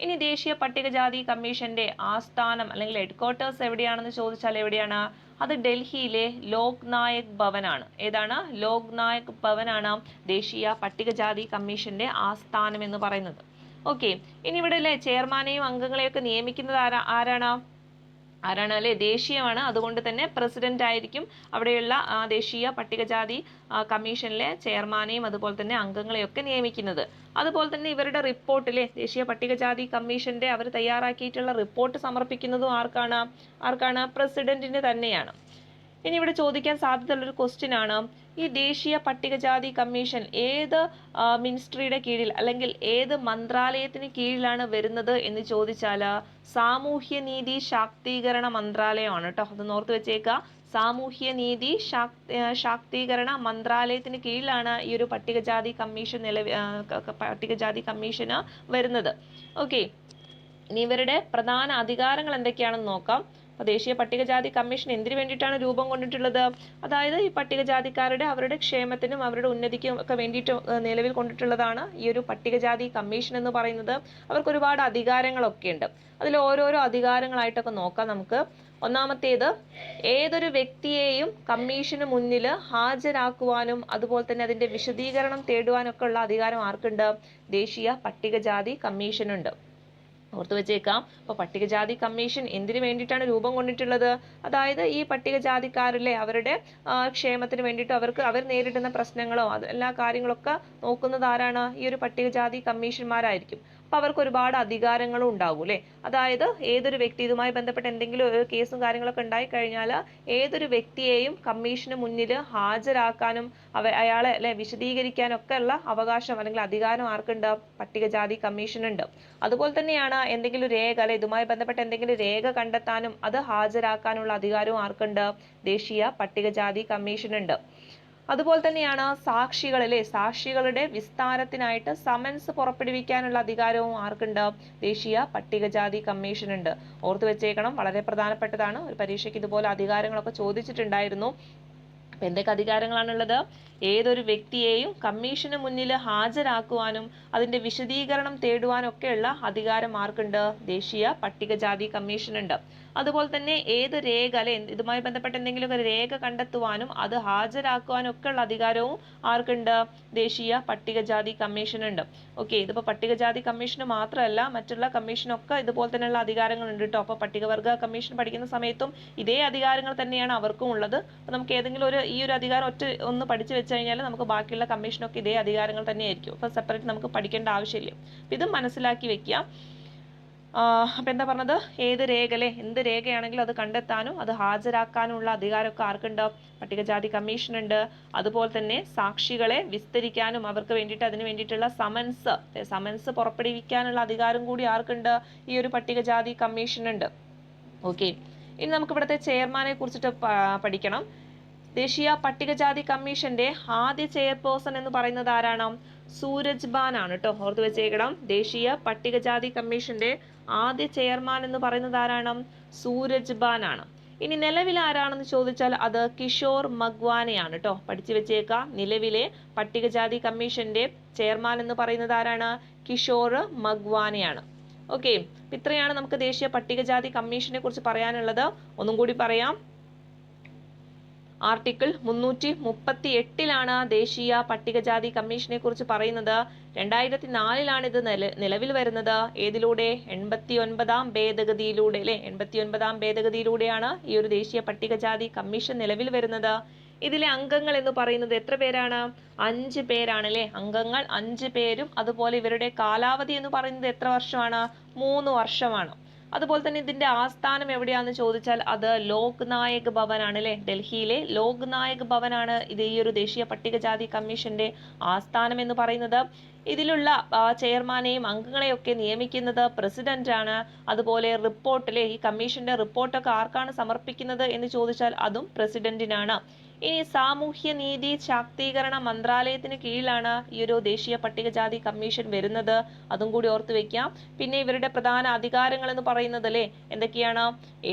Speaker 1: ഇനി ദേശീയ പട്ടികജാതി കമ്മീഷന്റെ ആസ്ഥാനം അല്ലെങ്കിൽ ഹെഡ്ക്വാർട്ടേഴ്സ് എവിടെയാണെന്ന് ചോദിച്ചാൽ എവിടെയാണ്? അത് ഡൽഹിയിലെ ലോക് നായക് ഭവനാണ്. ഏതാണ്? ലോക് നായക് ഭവനാണ് ദേശീയ പട്ടികജാതി കമ്മീഷന്റെ ആസ്ഥാനം എന്ന് പറയുന്നത്. ഓക്കെ. ഇനി ഇവിടെ ചെയർമാനെയും അംഗങ്ങളെയൊക്കെ നിയമിക്കുന്നത് ആരാണ്? ആരാണ് അല്ലെ ദേശീയമാണ്, അതുകൊണ്ട് തന്നെ പ്രസിഡന്റ് ആയിരിക്കും അവിടെയുള്ള ദേശീയ പട്ടികജാതി കമ്മീഷനിലെ ചെയർമാനെയും അതുപോലെ തന്നെ അംഗങ്ങളെയൊക്കെ നിയമിക്കുന്നത്. അതുപോലെ തന്നെ ഇവരുടെ റിപ്പോർട്ടിലെ ദേശീയ പട്ടികജാതി കമ്മീഷന്റെ അവർ തയ്യാറാക്കിയിട്ടുള്ള റിപ്പോർട്ട് സമർപ്പിക്കുന്നതും ആർക്കാണ് പ്രസിഡന്റിന് തന്നെയാണ്. ഇനി ഇവിടെ ചോദിക്കാൻ സാധ്യതയുള്ള ഒരു ക്വസ്റ്റ്യൻ ആണ്, ഈ ദേശീയ പട്ടികജാതി കമ്മീഷൻ ഏത് മിനിസ്ട്രിയുടെ കീഴിൽ അല്ലെങ്കിൽ ഏത് മന്ത്രാലയത്തിന് കീഴിലാണ് വരുന്നത് എന്ന് ചോദിച്ചാൽ സാമൂഹ്യനീതി ശാക്തീകരണ മന്ത്രാലയമാണ് കേട്ടോ. അത് ഓർത്ത് വെച്ചേക്കുക. സാമൂഹ്യനീതി ശാക്തീകരണ മന്ത്രാലയത്തിന് കീഴിലാണ് ഈ ഒരു പട്ടികജാതി കമ്മീഷന് വരുന്നത്. ഓക്കെ, ഇനി ഇവരുടെ പ്രധാന അധികാരങ്ങൾ എന്തൊക്കെയാണെന്ന് നോക്കാം. ദേശീയ പട്ടികജാതി കമ്മീഷൻ എന്തിനു വേണ്ടിയിട്ടാണ് രൂപം കൊണ്ടിട്ടുള്ളത്? അതായത് ഈ പട്ടികജാതിക്കാരുടെ അവരുടെ ക്ഷേമത്തിനും അവരുടെ ഉന്നതിക്കും ഒക്കെ വേണ്ടിയിട്ട് നിലവിൽ കൊണ്ടിട്ടുള്ളതാണ് ഈ ഒരു പട്ടികജാതി കമ്മീഷൻ എന്ന് പറയുന്നത്. അവർക്ക് ഒരുപാട് അധികാരങ്ങളൊക്കെ ഉണ്ട്. അതിൽ ഓരോരോ അധികാരങ്ങളായിട്ടൊക്കെ നോക്കാം നമുക്ക്. ഒന്നാമത്തേത്, ഏതൊരു വ്യക്തിയെയും കമ്മീഷന് മുന്നിൽ ഹാജരാക്കുവാനും അതുപോലെ തന്നെ അതിന്റെ വിശദീകരണം തേടുവാനൊക്കെ ഉള്ള അധികാരം ആർക്കുണ്ട്? ദേശീയ പട്ടികജാതി കമ്മീഷനുണ്ട്. ഓർത്തു വെച്ചേക്കാം. അപ്പൊ പട്ടികജാതി കമ്മീഷൻ എന്തിനു വേണ്ടിയിട്ടാണ് രൂപം കൊണ്ടിട്ടുള്ളത്? അതായത് ഈ പട്ടികജാതിക്കാരിലെ അവരുടെ ക്ഷേമത്തിന് വേണ്ടിയിട്ട് അവർ നേരിടുന്ന പ്രശ്നങ്ങളോ എല്ലാ കാര്യങ്ങളൊക്കെ നോക്കുന്നത് ആരാണ്? ഈ ഒരു പട്ടികജാതി കമ്മീഷന്മാരായിരിക്കും. അപ്പൊ അവർക്ക് ഒരുപാട് അധികാരങ്ങളും ഉണ്ടാകും അല്ലെ. അതായത് ഏതൊരു വ്യക്തി ഇതുമായി ബന്ധപ്പെട്ട് എന്തെങ്കിലും ഒരു കേസും കാര്യങ്ങളൊക്കെ ഉണ്ടായി കഴിഞ്ഞാൽ ഏതൊരു വ്യക്തിയെയും കമ്മീഷന് മുന്നിൽ ഹാജരാക്കാനും അയാളെ അല്ലെ വിശദീകരിക്കാനൊക്കെ ഉള്ള അവകാശം അല്ലെങ്കിൽ അധികാരം ആർക്കുണ്ട്? പട്ടികജാതി കമ്മീഷനുണ്ട്. അതുപോലെ തന്നെയാണ് എന്തെങ്കിലും രേഖ അല്ലെ ഇതുമായി ബന്ധപ്പെട്ട എന്തെങ്കിലും രേഖ കണ്ടെത്താനും അത് ഹാജരാക്കാനുള്ള അധികാരവും ആർക്കുണ്ട്? ദേശീയ പട്ടികജാതി കമ്മീഷനുണ്ട്. അതുപോലെ തന്നെയാണ് സാക്ഷികളുടെ വിസ്താരത്തിനായിട്ട് സമൻസ് പുറപ്പെടുവിക്കാനുള്ള അധികാരവും ആർക്കുണ്ട്? ദേശീയ പട്ടികജാതി കമ്മീഷനുണ്ട്. ഓർത്തു വെച്ചേക്കണം, വളരെ പ്രധാനപ്പെട്ടതാണ്. ഒരു പരീക്ഷയ്ക്ക് ഇതുപോലെ അധികാരങ്ങളൊക്കെ ചോദിച്ചിട്ടുണ്ടായിരുന്നു. അപ്പൊ എന്തൊക്കെ അധികാരങ്ങളാണുള്ളത്? ഏതൊരു വ്യക്തിയെയും കമ്മീഷന് മുന്നിൽ ഹാജരാക്കുവാനും അതിന്റെ വിശദീകരണം തേടുവാനും ഒക്കെയുള്ള അധികാരം ആർക്കുണ്ട്? ദേശീയ പട്ടികജാതി കമ്മീഷനുണ്ട്. അതുപോലെ തന്നെ ഏത് രേഖ അല്ലെ ഇതുമായി ബന്ധപ്പെട്ട എന്തെങ്കിലും ഒരു രേഖ കണ്ടെത്തുവാനും അത് ഹാജരാക്കുവാനും ഒക്കെ ഉള്ള അധികാരവും ആർക്കുണ്ട്? ദേശീയ പട്ടികജാതി കമ്മീഷനുണ്ട്. ഓക്കെ, ഇതിപ്പോ പട്ടികജാതി കമ്മീഷന് മാത്രമല്ല മറ്റുള്ള കമ്മീഷനൊക്കെ ഇതുപോലെ തന്നെയുള്ള അധികാരങ്ങളുണ്ട് കേട്ടോ. അപ്പൊ പട്ടികവർഗ കമ്മീഷൻ പഠിക്കുന്ന സമയത്തും ഇതേ അധികാരങ്ങൾ തന്നെയാണ് അവർക്കും ഉള്ളത്. അപ്പൊ നമുക്ക് ഏതെങ്കിലും ഈ ഒരു അധികാരം ഒന്ന് പഠിച്ചു വെച്ച് കഴിഞ്ഞാൽ നമുക്ക് ബാക്കിയുള്ള കമ്മീഷനൊക്കെ ഇതേ അധികാരങ്ങൾ തന്നെയായിരിക്കും. അപ്പൊ സെപ്പറേറ്റ് നമുക്ക് പഠിക്കേണ്ട ആവശ്യമില്ല. ഇത് മനസ്സിലാക്കി വെക്കുക. അപ്പൊ എന്താ പറഞ്ഞത്? ഏത് രേഖ അല്ലെ എന്ത് രേഖയാണെങ്കിലും അത് കണ്ടെത്താനും അത് ഹാജരാക്കാനുമുള്ള അധികാരമൊക്കെ ആർക്കുണ്ട്? പട്ടികജാതി കമ്മീഷനുണ്ട്. അതുപോലെ തന്നെ സാക്ഷികളെ വിസ്തരിക്കാനും അവർക്ക് വേണ്ടിയിട്ട് അതിന് വേണ്ടിയിട്ടുള്ള സമൻസ് പുറപ്പെടുവിക്കാനുള്ള അധികാരം കൂടി ആർക്കുണ്ട്? ഈ ഒരു പട്ടികജാതി കമ്മീഷനുണ്ട്. ഓക്കെ, ഇനി നമുക്ക് ഇവിടുത്തെ ചെയർമാനെ കുറിച്ചിട്ട് പഠിക്കണം. ദേശീയ പട്ടികജാതി കമ്മീഷന്റെ ആദ്യ ചെയർപേഴ്സൺ എന്ന് പറയുന്നത് ആരാണ്? സൂരജ് ബാൻ ആണ് കേട്ടോ. ഓർത്തു വെച്ചേക്കണം. ദേശീയ പട്ടികജാതി കമ്മീഷന്റെ ആദ്യ ചെയർമാൻ എന്ന് പറയുന്നത് ആരാണ്? സൂരജ് ബാൻ ആണ്. ഇനി നിലവിൽ ആരാണെന്ന് ചോദിച്ചാൽ അത് കിഷോർ മഗ്വാനയാണ് കേട്ടോ. പഠിച്ചു വെച്ചേക്കാം. നിലവിലെ പട്ടികജാതി കമ്മീഷന്റെ ചെയർമാൻ എന്ന് പറയുന്നത് ആരാണ്? കിഷോർ മഗ്വാനയാണ്. ഓക്കെ, ഇത്രയാണ് നമുക്ക് ദേശീയ പട്ടികജാതി കമ്മീഷനെ കുറിച്ച് പറയാനുള്ളത്. ഒന്നും കൂടി പറയാം. ആർട്ടിക്കിൾ 338 ദേശീയ പട്ടികജാതി കമ്മീഷനെ കുറിച്ച് പറയുന്നത്. 2004 ഇത് നിലവിൽ വരുന്നത്. ഏതിലൂടെ? 89ാം ഭേദഗതിയിലൂടെ അല്ലെ. 89ാം ഭേദഗതിയിലൂടെയാണ് ഈ ഒരു ദേശീയ പട്ടികജാതി കമ്മീഷൻ നിലവിൽ വരുന്നത്. ഇതിലെ അംഗങ്ങൾ എന്ന് പറയുന്നത് എത്ര പേരാണ്? 5 പേരാണ് അല്ലെ. അംഗങ്ങൾ 5 പേരും. അതുപോലെ ഇവരുടെ കാലാവധി എന്ന് പറയുന്നത് എത്ര വർഷമാണ്? 3 വർഷമാണ്. അതുപോലെ തന്നെ ഇതിന്റെ ആസ്ഥാനം എവിടെയാണെന്ന് ചോദിച്ചാൽ അത് ലോക് നായക് ഭവൻ ആണ് അല്ലെ. ഡൽഹിയിലെ ലോക് നായക് ഭവൻ ആണ് ഇത് ഈ ഒരു ദേശീയ പട്ടികജാതി കമ്മീഷന്റെ ആസ്ഥാനം എന്ന് പറയുന്നത്. ഇതിലുള്ള ചെയർമാനെയും അംഗങ്ങളെയൊക്കെ നിയമിക്കുന്നത് പ്രസിഡന്റ് ആണ്. അതുപോലെ റിപ്പോർട്ട് അല്ലെ ഈ കമ്മീഷന്റെ റിപ്പോർട്ടൊക്കെ ആർക്കാണ് സമർപ്പിക്കുന്നത് എന്ന് ചോദിച്ചാൽ അതും പ്രസിഡന്റിനാണ്. ഇനി സാമൂഹ്യനീതി ശാക്തീകരണ മന്ത്രാലയത്തിന് കീഴിലാണ് ഈ ഒരു ദേശീയ പട്ടികജാതി കമ്മീഷൻ വരുന്നത്. അതും കൂടി ഓർത്തു വെക്കാം. പിന്നെ ഇവരുടെ പ്രധാന അധികാരങ്ങൾ എന്ന് പറയുന്നത് അല്ലെ എന്തൊക്കെയാണ്?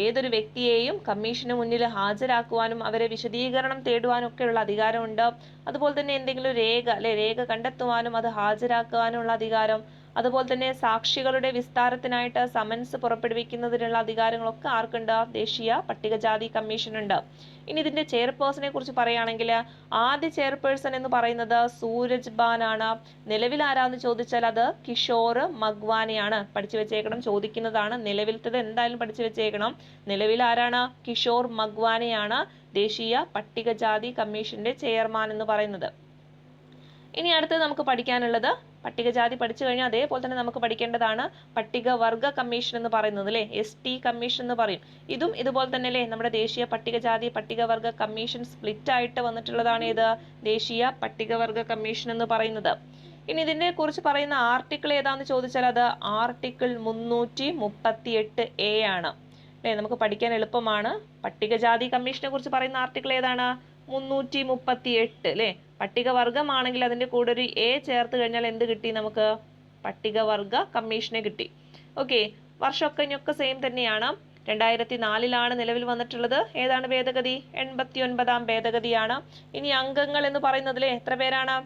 Speaker 1: ഏതൊരു വ്യക്തിയെയും കമ്മീഷന് മുന്നിൽ ഹാജരാക്കുവാനും അവരെ വിശദീകരണം തേടുവാനും ഒക്കെയുള്ള അധികാരമുണ്ട്. അതുപോലെ തന്നെ എന്തെങ്കിലും രേഖ കണ്ടെത്തുവാനും അത് ഹാജരാക്കുവാനുള്ള അധികാരം. അതുപോലെ തന്നെ സാക്ഷികളുടെ വിസ്താരത്തിനായിട്ട് സമൻസ് പുറപ്പെടുവിക്കുന്നതിനുള്ള അധികാരങ്ങളൊക്കെ ആർക്കുണ്ട്? ദേശീയ പട്ടികജാതി കമ്മീഷനുണ്ട്. ഇനി ഇതിന്റെ ചെയർപേഴ്സണെ കുറിച്ച് പറയുകയാണെങ്കിൽ ആദ്യ ചെയർപേഴ്സൺ എന്ന് പറയുന്നത് സൂരജ് ബാൻ ആണ്. നിലവിൽ ആരാന്ന് ചോദിച്ചാൽ അത് കിഷോർ മഗ്വാനയാണ്. പഠിച്ചു വെച്ചേക്കണം, ചോദിക്കുന്നതാണ്. നിലവിലത്തത് എന്തായാലും പഠിച്ചു വെച്ചേക്കണം. നിലവിൽ ആരാണ്? കിഷോർ മഗ്വാനയാണ് ദേശീയ പട്ടികജാതി കമ്മീഷന്റെ ചെയർമാൻ എന്ന് പറയുന്നത്. ഇനി അടുത്തത് നമുക്ക് പഠിക്കാനുള്ളത്, പട്ടികജാതി പഠിച്ചു കഴിഞ്ഞാൽ അതേപോലെ തന്നെ നമുക്ക് പഠിക്കേണ്ടതാണ് പട്ടികവർഗ കമ്മീഷൻ എന്ന് പറയുന്നത് അല്ലേ, ST കമ്മീഷൻ എന്ന് പറയും. ഇതും ഇതുപോലെ തന്നെ അല്ലേ, നമ്മുടെ ദേശീയ പട്ടികജാതി പട്ടികവർഗ കമ്മീഷൻ സ്പ്ലിറ്റ് ആയിട്ട് വന്നിട്ടുള്ളതാണ് ഏത്? ദേശീയ പട്ടികവർഗ കമ്മീഷൻ എന്ന് പറയുന്നത്. ഇനി ഇതിനെ കുറിച്ച് പറയുന്ന ആർട്ടിക്കിൾ ഏതാന്ന് ചോദിച്ചാൽ അത് ആർട്ടിക്കിൾ 338A ആണ് അല്ലേ. നമുക്ക് പഠിക്കാൻ എളുപ്പമാണ്. പട്ടികജാതി കമ്മീഷനെ കുറിച്ച് പറയുന്ന ആർട്ടിക്കിൾ ഏതാണ്? 338 അല്ലേ. പട്ടികവർഗമാണെങ്കിൽ അതിന്റെ കൂടെ ഒരു A ചേർത്ത് കഴിഞ്ഞാൽ എന്ത് കിട്ടി നമുക്ക്? പട്ടികവർഗ കമ്മീഷനെ കിട്ടി. ഓക്കെ, വർഷമൊക്കെ ഇനിയൊക്കെ സെയിം തന്നെയാണ്. 2004 നിലവിൽ വന്നിട്ടുള്ളത്. ഏതാണ് ഭേദഗതി? 89ാം ഭേദഗതിയാണ്. ഇനി അംഗങ്ങൾ എന്ന് പറയുന്നതിലെ എത്ര പേരാണ്?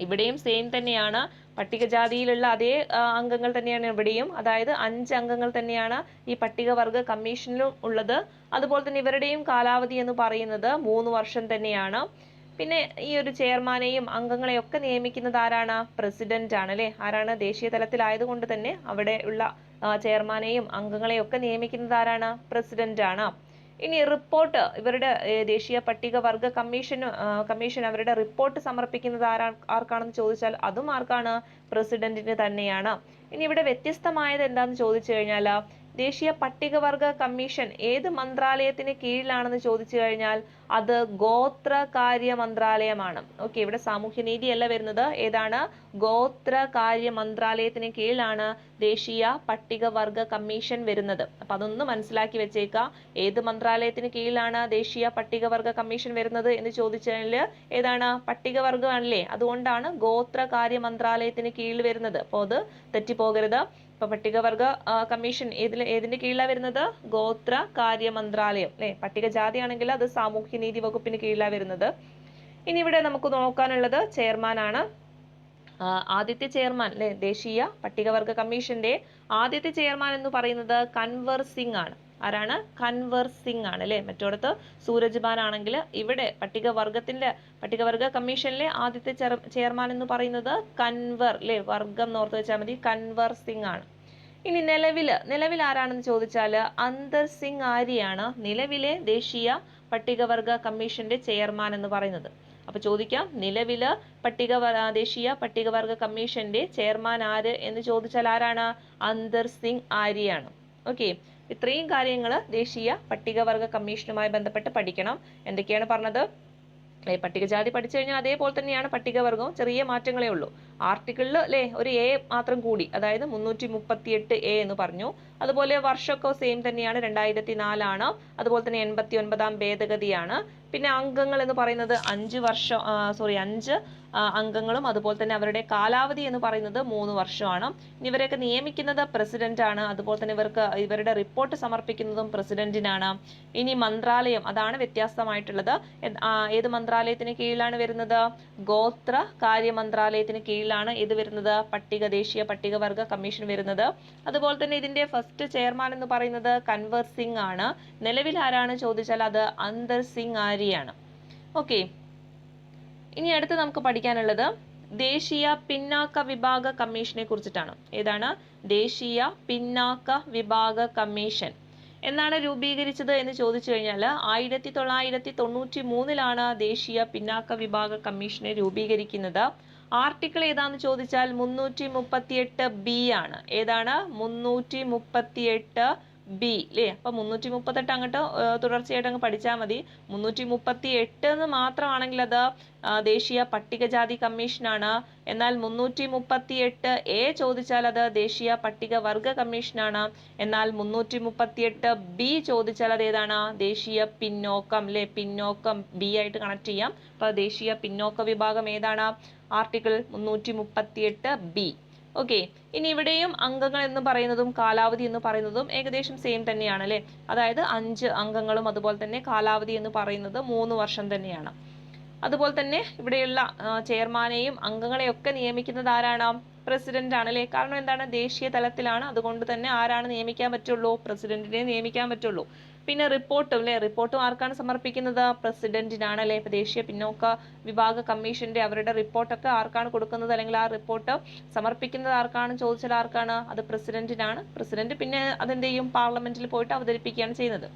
Speaker 1: ഇവിടെയും സെയിം തന്നെയാണ്. പട്ടികജാതിയിലുള്ള അതേ അംഗങ്ങൾ തന്നെയാണ് ഇവിടെയും. അതായത് 5 അംഗങ്ങൾ തന്നെയാണ് ഈ പട്ടികവർഗ കമ്മീഷനിലും ഉള്ളത്. അതുപോലെ തന്നെ ഇവരുടെയും കാലാവധി എന്ന് പറയുന്നത് 3 വർഷം തന്നെയാണ്. പിന്നെ ഈ ഒരു ചെയർമാനെയും അംഗങ്ങളെയും ഒക്കെ നിയമിക്കുന്നത് ആരാണ്? പ്രസിഡന്റ് ആണ് അല്ലെ. ആരാണ്? ദേശീയ തലത്തിലായതുകൊണ്ട് തന്നെ അവിടെ ഉള്ള ചെയർമാനെയും അംഗങ്ങളെയും ഒക്കെ നിയമിക്കുന്നത് ആരാണ്? പ്രസിഡന്റ് ആണ്. ഇനി റിപ്പോർട്ട്, ഇവരുടെ ദേശീയ പട്ടികവർഗ കമ്മീഷൻ അവരുടെ റിപ്പോർട്ട് സമർപ്പിക്കുന്നത് ആർക്കാണെന്ന് ചോദിച്ചാൽ അതും ആർക്കാണ്? പ്രസിഡന്റിന് തന്നെയാണ്. ഇനി ഇവിടെ വ്യത്യസ്തമായത് എന്താന്ന് ചോദിച്ചു കഴിഞ്ഞാൽ ദേശീയ പട്ടികവർഗ കമ്മീഷൻ ഏത് മന്ത്രാലയത്തിന് കീഴിലാണെന്ന് ചോദിച്ചു കഴിഞ്ഞാൽ അത് ഗോത്രകാര്യ മന്ത്രാലയമാണ്. ഓക്കെ, ഇവിടെ സാമൂഹ്യനീതി അല്ല വരുന്നത്. ഏതാണ്? ഗോത്രകാര്യ മന്ത്രാലയത്തിന് കീഴിലാണ് ദേശീയ പട്ടികവർഗ കമ്മീഷൻ വരുന്നത്. അപ്പൊ അതൊന്ന് മനസ്സിലാക്കി വെച്ചേക്കുക. ഏത് മന്ത്രാലയത്തിന് കീഴിലാണ് ദേശീയ പട്ടികവർഗ കമ്മീഷൻ വരുന്നത് എന്ന് ചോദിച്ചു കഴിഞ്ഞാൽ ഏതാണ്? പട്ടികവർഗമാണല്ലേ. അതുകൊണ്ടാണ് ഗോത്രകാര്യ മന്ത്രാലയത്തിന് കീഴിൽ വരുന്നത്. അപ്പോൾ അത് തെറ്റിപ്പോകരുത്. ഇപ്പൊ പട്ടികവർഗ കമ്മീഷൻ ഏതിന്റെ കീഴിലാണ് വരുന്നത്? ഗോത്രകാര്യ മന്ത്രാലയം അല്ലെ. പട്ടികജാതി ആണെങ്കിൽ അത് സാമൂഹ്യനീതി വകുപ്പിന് കീഴിലാണ് വരുന്നത്. ഇനി ഇവിടെ നമുക്ക് നോക്കാനുള്ളത് ചെയർമാൻ ആണ്. ആദ്യത്തെ ചെയർമാൻ അല്ലെ, ദേശീയ പട്ടികവർഗ കമ്മീഷന്റെ ആദ്യത്തെ ചെയർമാൻ എന്ന് പറയുന്നത് കൻവർ സിംഗ് ആണ്. ആരാണ്? കൻവർ സിംഗ് ആണ് അല്ലെ. മറ്റോടത്ത് സൂരജ് ബാൻ ആണെങ്കിൽ ഇവിടെ പട്ടികവർഗ കമ്മീഷനിലെ ആദ്യത്തെ ചെയർമാൻ എന്ന് പറയുന്നത് കൻവർ അല്ലെ, വർഗം നോർത്ത് വെച്ചാൽ മതി, കൻവർ സിംഗ് ആണ്. ഇനി നിലവിൽ ആരാണെന്ന് ചോദിച്ചാൽ അന്തർ സിംഗ് ആര്യയാണ് നിലവിലെ ദേശീയ പട്ടികവർഗ കമ്മീഷന്റെ ചെയർമാൻ എന്ന് പറയുന്നത്. അപ്പൊ ചോദിക്കാം, നിലവില് ദേശീയ പട്ടികവർഗ കമ്മീഷന്റെ ചെയർമാൻ ആര് എന്ന് ചോദിച്ചാൽ ആരാണ്? അന്തർ സിംഗ് ആര്യയാണ്. ഓക്കെ, ഇത്രയും കാര്യങ്ങൾ ദേശീയ പട്ടികവർഗ കമ്മീഷനുമായി ബന്ധപ്പെട്ട് പഠിക്കണം. എന്തൊക്കെയാണ് പറഞ്ഞത്? പട്ടികജാതി പഠിച്ചു കഴിഞ്ഞാൽ അതേപോലെ തന്നെയാണ് പട്ടികവർഗവും, ചെറിയ മാറ്റങ്ങളേ ഉള്ളൂ. ആർട്ടിക്കിളിൽ അല്ലെ ഒരു A മാത്രം കൂടി, അതായത് 338A എന്ന് പറഞ്ഞു. അതുപോലെ വർഷമൊക്കെ സെയിം തന്നെയാണ്, 2004 ആണ്. അതുപോലെ തന്നെ 89ാം ഭേദഗതിയാണ്. പിന്നെ അംഗങ്ങൾ എന്ന് പറയുന്നത് 5 അംഗങ്ങളും അതുപോലെ തന്നെ അവരുടെ കാലാവധി എന്ന് പറയുന്നത് 3 വർഷമാണ്. ഇവരെയൊക്കെ നിയമിക്കുന്നത് പ്രസിഡന്റ് ആണ്. അതുപോലെ തന്നെ ഇവരുടെ റിപ്പോർട്ട് സമർപ്പിക്കുന്നതും പ്രസിഡന്റിനാണ്. ഇനി മന്ത്രാലയം, അതാണ് വ്യത്യാസമായിട്ടുള്ളത്. ഏത് മന്ത്രാലയത്തിന് കീഴിലാണ് വരുന്നത്? ഗോത്ര കാര്യ മന്ത്രാലയത്തിന് കീഴിലാണ് ഇത് വരുന്നത്, ദേശീയ പട്ടികവർഗ കമ്മീഷൻ വരുന്നത്. അതുപോലെ തന്നെ ഇതിന്റെ ഫസ്റ്റ് ചെയർമാൻ എന്ന് പറയുന്നത് കൻവർ സിംഗ് ആണ്. നിലവിൽ ആരാണ് ചോദിച്ചാൽ അത് അന്തർ സിംഗ് ആര്യയാണ്. ഓക്കെ, ഇനി അടുത്ത് നമുക്ക് പഠിക്കാനുള്ളത് ദേശീയ പിന്നാക്ക വിഭാഗ കമ്മീഷനെ കുറിച്ചിട്ടാണ്. ഏതാണ്? ദേശീയ പിന്നാക്ക വിഭാഗ കമ്മീഷൻ എന്നാണ് രൂപീകരിച്ചത് എന്ന് ചോദിച്ചു കഴിഞ്ഞാൽ 1993 ദേശീയ പിന്നാക്ക വിഭാഗ കമ്മീഷനെ രൂപീകരിക്കുന്നത്. ആർട്ടിക്കിൾ ഏതാന്ന് ചോദിച്ചാൽ 338B ആണ്. ഏതാണ്? 338B അല്ലേ. അപ്പൊ 338 അങ്ങോട്ട് തുടർച്ചയായിട്ട് അങ്ങ് പഠിച്ചാൽ മതി. 338 എന്ന് മാത്രമാണെങ്കിൽ അത് ദേശീയ പട്ടികജാതി കമ്മീഷനാണ്. എന്നാൽ 338A ചോദിച്ചാൽ അത് ദേശീയ പട്ടികവർഗ കമ്മീഷനാണ്. എന്നാൽ 338B ചോദിച്ചാൽ അത് ഏതാണ്? ദേശീയ പിന്നോക്കം അല്ലെ. പിന്നോക്കം B ആയിട്ട് കണക്ട് ചെയ്യാം. അപ്പൊ ദേശീയ പിന്നോക്ക വിഭാഗം ഏതാണ്? Article 338B. ഓക്കെ, ഇനി ഇവിടെയും അംഗങ്ങൾ എന്ന് പറയുന്നതും കാലാവധി എന്ന് പറയുന്നതും ഏകദേശം സെയിം തന്നെയാണ് അല്ലെ. അതായത് 5 അംഗങ്ങളും അതുപോലെ തന്നെ കാലാവധി എന്ന് പറയുന്നത് 3 വർഷം തന്നെയാണ്. അതുപോലെ തന്നെ ഇവിടെയുള്ള ചെയർമാനെയും അംഗങ്ങളെയും ഒക്കെ നിയമിക്കുന്നത് ആരാണ്? പ്രസിഡന്റ് ആണ് അല്ലേ. കാരണം എന്താണ്, ദേശീയ തലത്തിലാണ്, അതുകൊണ്ട് തന്നെ ആരാണ് നിയമിക്കാൻ പറ്റുള്ളൂ, പ്രസിഡന്റിനെ നിയമിക്കാൻ പറ്റുള്ളൂ. പിന്നെ റിപ്പോർട്ടും അല്ലെ, റിപ്പോർട്ടും ആർക്കാണ് സമർപ്പിക്കുന്നത്, പ്രസിഡന്റിനാണ് അല്ലെ. ഇപ്പൊ ദേശീയ പിന്നോക്ക വിഭാഗ കമ്മീഷന്റെ അവരുടെ റിപ്പോർട്ടൊക്കെ ആർക്കാണ് കൊടുക്കുന്നത്, അല്ലെങ്കിൽ ആ റിപ്പോർട്ട് സമർപ്പിക്കുന്നത് ആർക്കാണ് ചോദിച്ചാൽ ആർക്കാണ്, അത് പ്രസിഡന്റിനാണ്. പ്രസിഡന്റ് പിന്നെ അതെന്ത് ചെയ്യും, പാർലമെന്റിൽ പോയിട്ട് അവതരിപ്പിക്കുകയാണ് ചെയ്യുന്നത്.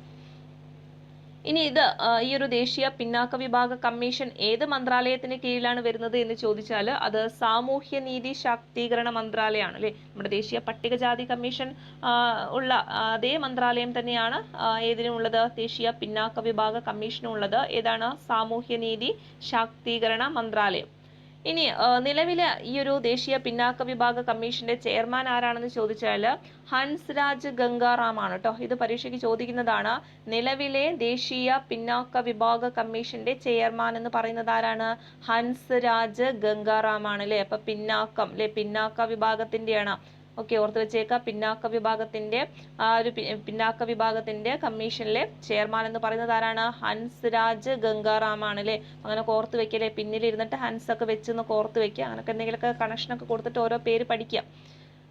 Speaker 1: ഇനി ഇത് ഈ ഒരു ദേശീയ പിന്നാക്ക വിഭാഗ കമ്മീഷൻ ഏത് മന്ത്രാലയത്തിന് കീഴിലാണ് വരുന്നത് എന്ന് ചോദിച്ചാൽ അത് സാമൂഹ്യനീതി ശാക്തീകരണ മന്ത്രാലയമാണ് അല്ലെ. നമ്മുടെ ദേശീയ പട്ടികജാതി കമ്മീഷൻ ഉള്ള അതേ മന്ത്രാലയം തന്നെയാണ് ഏതിനുമുള്ളത്, ദേശീയ പിന്നാക്ക വിഭാഗ കമ്മീഷനുള്ളത്. ഏതാണ്, സാമൂഹ്യനീതി ശാക്തീകരണ മന്ത്രാലയം. ഇനി നിലവിലെ ഈ ഒരു ദേശീയ പിന്നാക്ക വിഭാഗ കമ്മീഷന്റെ ചെയർമാൻ ആരാണെന്ന് ചോദിച്ചാൽ ഹൻസ് രാജ് ഗംഗാറാം ആണ് കേട്ടോ. ഇത് പരീക്ഷയ്ക്ക് ചോദിക്കുന്നതാണ്. നിലവിലെ ദേശീയ പിന്നാക്ക വിഭാഗ കമ്മീഷന്റെ ചെയർമാൻ എന്ന് പറയുന്നത് ആരാണ്, ഹൻസ് രാജ് ഗംഗാറാം ആണ് അല്ലെ. അപ്പൊ പിന്നാക്കം അല്ലെ, പിന്നാക്ക വിഭാഗത്തിന്റെയാണ്. ഓക്കെ, ഓർത്ത് വെച്ചേക്ക, പിന്നാക്ക വിഭാഗത്തിന്റെ കമ്മീഷനിലെ ചെയർമാൻ എന്ന് പറയുന്നത് ആരാണ്, ഹൻസ് രാജ് ഗംഗാറാം ആണ് അല്ലെ. അങ്ങനെ കോർത്ത് വെക്കല്ലേ, പിന്നിലിരുന്നിട്ട് ഹൻസ് ഒക്കെ വെച്ചെന്ന് കോർത്ത് വെക്കുക. അങ്ങനൊക്കെ എന്തെങ്കിലുമൊക്കെ കണക്ഷനൊക്കെ കൊടുത്തിട്ട് ഓരോ പേര് പഠിക്കുക.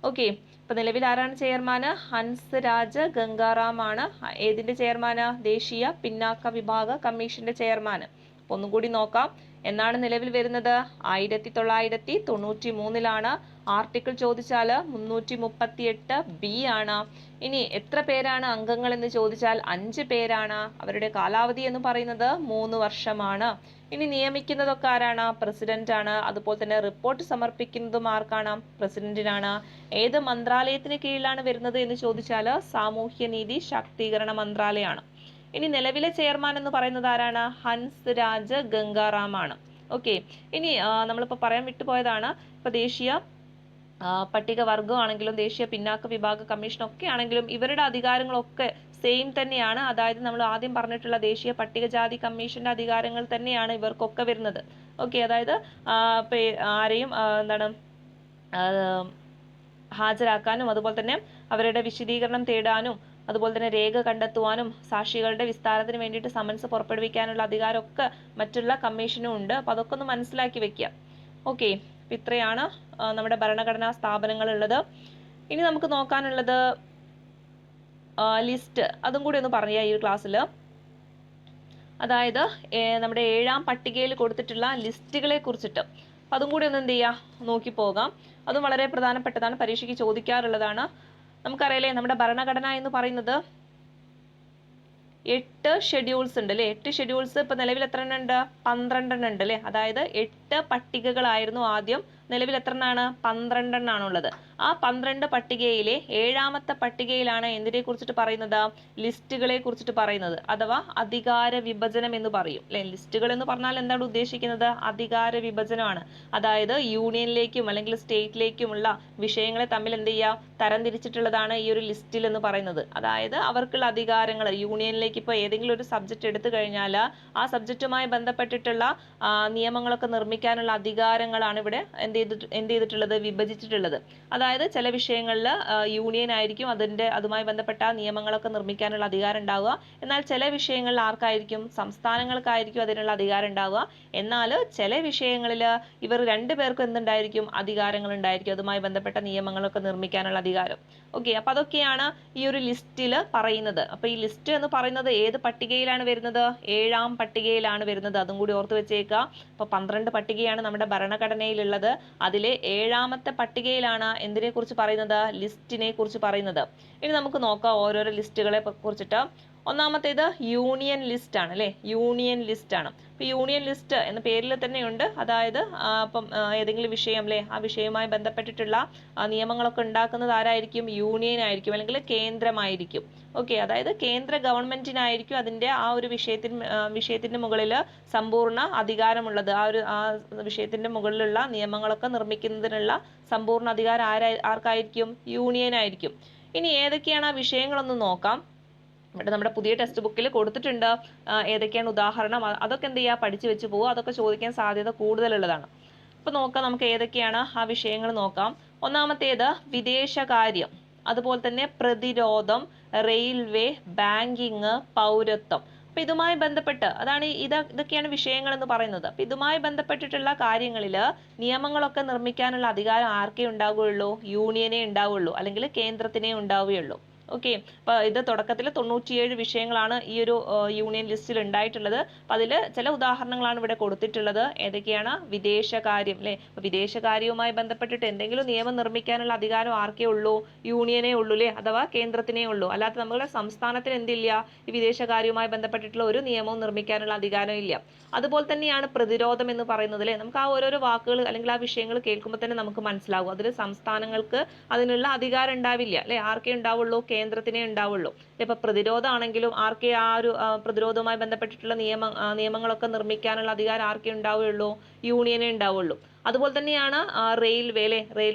Speaker 1: ഓക്കെ, ഇപ്പൊ നിലവിൽ ആരാണ് ചെയർമാന്, ഹൻസ് രാജ് ഗംഗാറാം ആണ് ഏതിന്റെ ചെയർമാന്, ദേശീയ പിന്നാക്ക വിഭാഗ കമ്മീഷന്റെ ചെയർമാന്. ഒന്നും കൂടി നോക്കാം. എന്നാണ് നിലവിൽ വരുന്നത്, 1993 ആർട്ടിക്കിൾ ചോദിച്ചാൽ 338B ആണ്. ഇനി എത്ര പേരാണ് അംഗങ്ങൾ എന്ന് ചോദിച്ചാൽ 5 പേരാണ്. അവരുടെ കാലാവധി എന്ന് പറയുന്നത് 3 വർഷമാണ്. ഇനി നിയമിക്കുന്നതൊക്കെ ആരാണ്, പ്രസിഡന്റ് ആണ്. അതുപോലെ തന്നെ റിപ്പോർട്ട് സമർപ്പിക്കുന്നതും ആർക്കാണ്, പ്രസിഡന്റിനാണ്. ഏത് മന്ത്രാലയത്തിന് കീഴിലാണ് വരുന്നത് എന്ന് ചോദിച്ചാൽ സാമൂഹ്യനീതി ശാക്തീകരണ മന്ത്രാലയമാണ്. ഇനി നിലവിലെ ചെയർമാൻ എന്ന് പറയുന്നത് ആരാണ്, ഹൻസ് രാജ് ഗംഗാറാം ആണ്. ഓക്കെ, ഇനി നമ്മളിപ്പോൾ പറയാൻ വിട്ടുപോയതാണ്. ഇപ്പൊ ദേശീയ പട്ടികവർഗമാണെങ്കിലും ദേശീയ പിന്നാക്ക വിഭാഗ കമ്മീഷൻ ഒക്കെ ആണെങ്കിലും ഇവരുടെ അധികാരങ്ങളൊക്കെ സെയിം തന്നെയാണ്. അതായത് നമ്മൾ ആദ്യം പറഞ്ഞിട്ടുള്ള ദേശീയ പട്ടികജാതി കമ്മീഷന്റെ അധികാരങ്ങൾ തന്നെയാണ് ഇവർക്കൊക്കെ വരുന്നത്. ഓക്കെ, അതായത് ആരെയും എന്താണ് ഹാജരാക്കാനും അതുപോലെ തന്നെ അവരുടെ വിശദീകരണം തേടാനും അതുപോലെ തന്നെ രേഖ കണ്ടെത്തുവാനും സാക്ഷികളുടെ വിസ്താരത്തിന് വേണ്ടിയിട്ട് സമൻസ് പുറപ്പെടുവിക്കാനുള്ള അധികാരമൊക്കെ മറ്റുള്ള കമ്മീഷനും ഉണ്ട്. അപ്പൊ അതൊക്കെ ഒന്ന് മനസ്സിലാക്കി വെക്കുക. ഓക്കെ, ഇത്രയാണ് നമ്മുടെ ഭരണഘടനാ സ്ഥാപനങ്ങൾ ഉള്ളത്. ഇനി നമുക്ക് നോക്കാനുള്ളത് ലിസ്റ്റ്, അതും കൂടി ഒന്ന് പറയാം ഈ ഒരു ക്ലാസ്സിൽ. അതായത് നമ്മുടെ 7ാം പട്ടികയിൽ കൊടുത്തിട്ടുള്ള ലിസ്റ്റുകളെ കുറിച്ചിട്ട് അതും കൂടി ഒന്ന് എന്ത് ചെയ്യുക, നോക്കി പോകാം. അതും വളരെ പ്രധാനപ്പെട്ടതാണ്, പരീക്ഷയ്ക്ക് ചോദിക്കാറുള്ളതാണ്. നമുക്കറിയാലേ നമ്മുടെ ഭരണഘടന എന്ന് പറയുന്നത് 8 ഷെഡ്യൂൾസ് ഉണ്ട് അല്ലെ. 8 ഷെഡ്യൂൾസ് ഇപ്പൊ നിലവിൽ എത്ര എണ്ണം ഉണ്ട്, 12 എണ്ണം ഉണ്ട് അല്ലെ. അതായത് 8 പട്ടികകളായിരുന്നു ആദ്യം, നിലവിൽ എത്ര എണ്ണാണ്, 12 എണ്ണാണുള്ളത്. ആ 12 പട്ടികയിലെ 7ാമത്തെ പട്ടികയിലാണ് എന്തിനെ കുറിച്ചിട്ട് പറയുന്നത്, ലിസ്റ്റുകളെ കുറിച്ചിട്ട് പറയുന്നത്, അഥവാ അധികാര വിഭജനം എന്ന് പറയും അല്ലെ. ലിസ്റ്റുകൾ എന്ന് പറഞ്ഞാൽ എന്താണ് ഉദ്ദേശിക്കുന്നത്, അധികാര വിഭജനമാണ്. അതായത് യൂണിയനിലേക്കും അല്ലെങ്കിൽ സ്റ്റേറ്റിലേക്കുമുള്ള വിഷയങ്ങളെ തമ്മിൽ എന്ത് ചെയ്യുക, തരംതിരിച്ചിട്ടുള്ളതാണ് ഈ ഒരു ലിസ്റ്റിൽ എന്ന് പറയുന്നത്. അതായത് അവർക്കുള്ള അധികാരങ്ങൾ യൂണിയനിലേക്ക് ഇപ്പോൾ ഏതെങ്കിലും ഒരു സബ്ജക്റ്റ് എടുത്തു കഴിഞ്ഞാൽ ആ സബ്ജക്റ്റുമായി ബന്ധപ്പെട്ടിട്ടുള്ള നിയമങ്ങളൊക്കെ നിർമ്മിക്കാനുള്ള അധികാരങ്ങളാണ് ഇവിടെ എന്ത് ചെയ്തിട്ടുള്ളത്, വിഭജിച്ചിട്ടുള്ളത്. അതായത് ചില വിഷയങ്ങളിൽ യൂണിയൻ ആയിരിക്കും അതുമായി ബന്ധപ്പെട്ട നിയമങ്ങളൊക്കെ നിർമ്മിക്കാനുള്ള അധികാരം ഉണ്ടാവുക. എന്നാൽ ചില വിഷയങ്ങളിൽ ആർക്കായിരിക്കും, സംസ്ഥാനങ്ങൾക്കായിരിക്കും അതിനുള്ള അധികാരം ഉണ്ടാവുക. എന്നാൽ ചില വിഷയങ്ങളിൽ ഇവർ 2 പേർക്കും എന്തുണ്ടായിരിക്കും, അധികാരങ്ങൾ ഉണ്ടായിരിക്കും, അതുമായി ബന്ധപ്പെട്ട നിയമങ്ങളൊക്കെ നിർമ്മിക്കാനുള്ള അധികാരം. ഓക്കെ, അപ്പൊ അതൊക്കെയാണ് ഈ ഒരു ലിസ്റ്റിൽ പറയുന്നത്. അപ്പൊ ഈ ലിസ്റ്റ് എന്ന് പറയുന്നത് ഏത് പട്ടികയിലാണ് വരുന്നത്, 7ാം പട്ടികയിലാണ് വരുന്നത്. അതും കൂടി ഓർത്ത് വെച്ചേക്കുക. അപ്പൊ 12 പട്ടികയാണ് നമ്മുടെ ഭരണഘടനയിലുള്ളത്. അതിലെ 7ാമത്തെ പട്ടികയിലാണ് എന്തിനെ കുറിച്ച് പറയുന്നത്, ലിസ്റ്റിനെ കുറിച്ച് പറയുന്നത്. ഇനി നമുക്ക് നോക്കാം ഓരോരോ ലിസ്റ്റുകളെ കുറിച്ചിട്ട്. ഒന്നാമത്തേത് യൂണിയൻ ലിസ്റ്റ് ആണ് അല്ലെ. യൂണിയൻ ലിസ്റ്റ് ആണ്. ഇപ്പൊ യൂണിയൻ ലിസ്റ്റ് എന്ന പേരിൽ തന്നെയുണ്ട്. അതായത് ഇപ്പം ഏതെങ്കിലും വിഷയം അല്ലെ, ആ വിഷയവുമായി ബന്ധപ്പെട്ടിട്ടുള്ള നിയമങ്ങളൊക്കെ ഉണ്ടാക്കുന്നത് ആരായിരിക്കും, യൂണിയൻ ആയിരിക്കും അല്ലെങ്കിൽ കേന്ദ്രമായിരിക്കും. ഓക്കെ, അതായത് കേന്ദ്ര ഗവൺമെന്റിനായിരിക്കും അതിന്റെ ആ ഒരു വിഷയത്തിന്റെ മുകളിൽ സമ്പൂർണ്ണ അധികാരമുള്ളത്. ആ വിഷയത്തിന്റെ മുകളിലുള്ള നിയമങ്ങളൊക്കെ നിർമ്മിക്കുന്നതിനുള്ള സമ്പൂർണ്ണ അധികാരം ആർക്കായിരിക്കും, യൂണിയൻ ആയിരിക്കും. ഇനി ഏതൊക്കെയാണ് ആ വിഷയങ്ങളൊന്ന് നോക്കാം. ഇവിടെ നമ്മുടെ പുതിയ ടെക്സ്റ്റ് ബുക്കിൽ കൊടുത്തിട്ടുണ്ട് ഏതൊക്കെയാണ് ഉദാഹരണം. അതൊക്കെ എന്ത് ചെയ്യുക, പഠിച്ചു വെച്ച് പോവുക. അതൊക്കെ ചോദിക്കാൻ സാധ്യത കൂടുതലുള്ളതാണ്. അപ്പൊ നോക്കാം, നമുക്ക് ഏതൊക്കെയാണ് ആ വിഷയങ്ങൾ നോക്കാം. ഒന്നാമത്തേത് വിദേശകാര്യം, അതുപോലെ തന്നെ പ്രതിരോധം, റെയിൽവേ, ബാങ്കിങ്, പൗരത്വം. അപ്പൊ ഇതുമായി ബന്ധപ്പെട്ട് അതാണ് ഇതൊക്കെയാണ് വിഷയങ്ങൾ എന്ന് പറയുന്നത്. അപ്പൊ ഇതുമായി ബന്ധപ്പെട്ടിട്ടുള്ള കാര്യങ്ങളിൽ നിയമങ്ങളൊക്കെ നിർമ്മിക്കാനുള്ള അധികാരം ആർക്കേ ഉണ്ടാവുകയുള്ളൂ? യൂണിയനെ ഉണ്ടാവുള്ളൂ, അല്ലെങ്കിൽ കേന്ദ്രത്തിനേ ഉണ്ടാവുകയുള്ളൂ. ഓക്കെ, അപ്പൊ ഇത് തുടക്കത്തിൽ 97 വിഷയങ്ങളാണ് ഈ ഒരു യൂണിയൻ ലിസ്റ്റിൽ ഉണ്ടായിട്ടുള്ളത്. അപ്പൊ അതിൽ ചില ഉദാഹരണങ്ങളാണ് ഇവിടെ കൊടുത്തിട്ടുള്ളത്. ഏതൊക്കെയാണ്? വിദേശകാര്യം അല്ലെ. അപ്പൊ വിദേശകാര്യവുമായി ബന്ധപ്പെട്ടിട്ട് എന്തെങ്കിലും നിയമം നിർമ്മിക്കാനുള്ള അധികാരം ആർക്കേ ഉള്ളൂ? യൂണിയനേ ഉള്ളൂ അല്ലെ, അഥവാ കേന്ദ്രത്തിനേ ഉള്ളൂ. അല്ലാതെ നമ്മുടെ സംസ്ഥാനത്തിന് എന്തില്ല? ഈ വിദേശകാര്യവുമായി ബന്ധപ്പെട്ടിട്ടുള്ള ഒരു നിയമവും നിർമ്മിക്കാനുള്ള അധികാരം ഇല്ല. അതുപോലെ തന്നെയാണ് പ്രതിരോധം എന്ന് പറയുന്നത് അല്ലെ. നമുക്ക് ആ ഓരോരോ വാക്കുകൾ അല്ലെങ്കിൽ ആ വിഷയങ്ങൾ കേൾക്കുമ്പോൾ തന്നെ നമുക്ക് മനസ്സിലാവും അതിൽ സംസ്ഥാനങ്ങൾക്ക് അതിനുള്ള അധികാരം ഉണ്ടാവില്ല അല്ലെ. ആർക്കേ ഉണ്ടാവുള്ളൂ? കേന്ദ്രത്തിനേ ഉണ്ടാവുള്ളൂ. ഇപ്പൊ പ്രതിരോധമാണെങ്കിലും ആർക്കേ ആ ഒരു പ്രതിരോധവുമായി ബന്ധപ്പെട്ടിട്ടുള്ള നിയമങ്ങളൊക്കെ നിർമ്മിക്കാനുള്ള അധികാരം ആർക്കേ ഉണ്ടാവുകയുള്ളൂ? യൂണിയനേ ഉണ്ടാവുള്ളൂ. അതുപോലെ തന്നെയാണ് റെയിൽവേ അല്ലെ.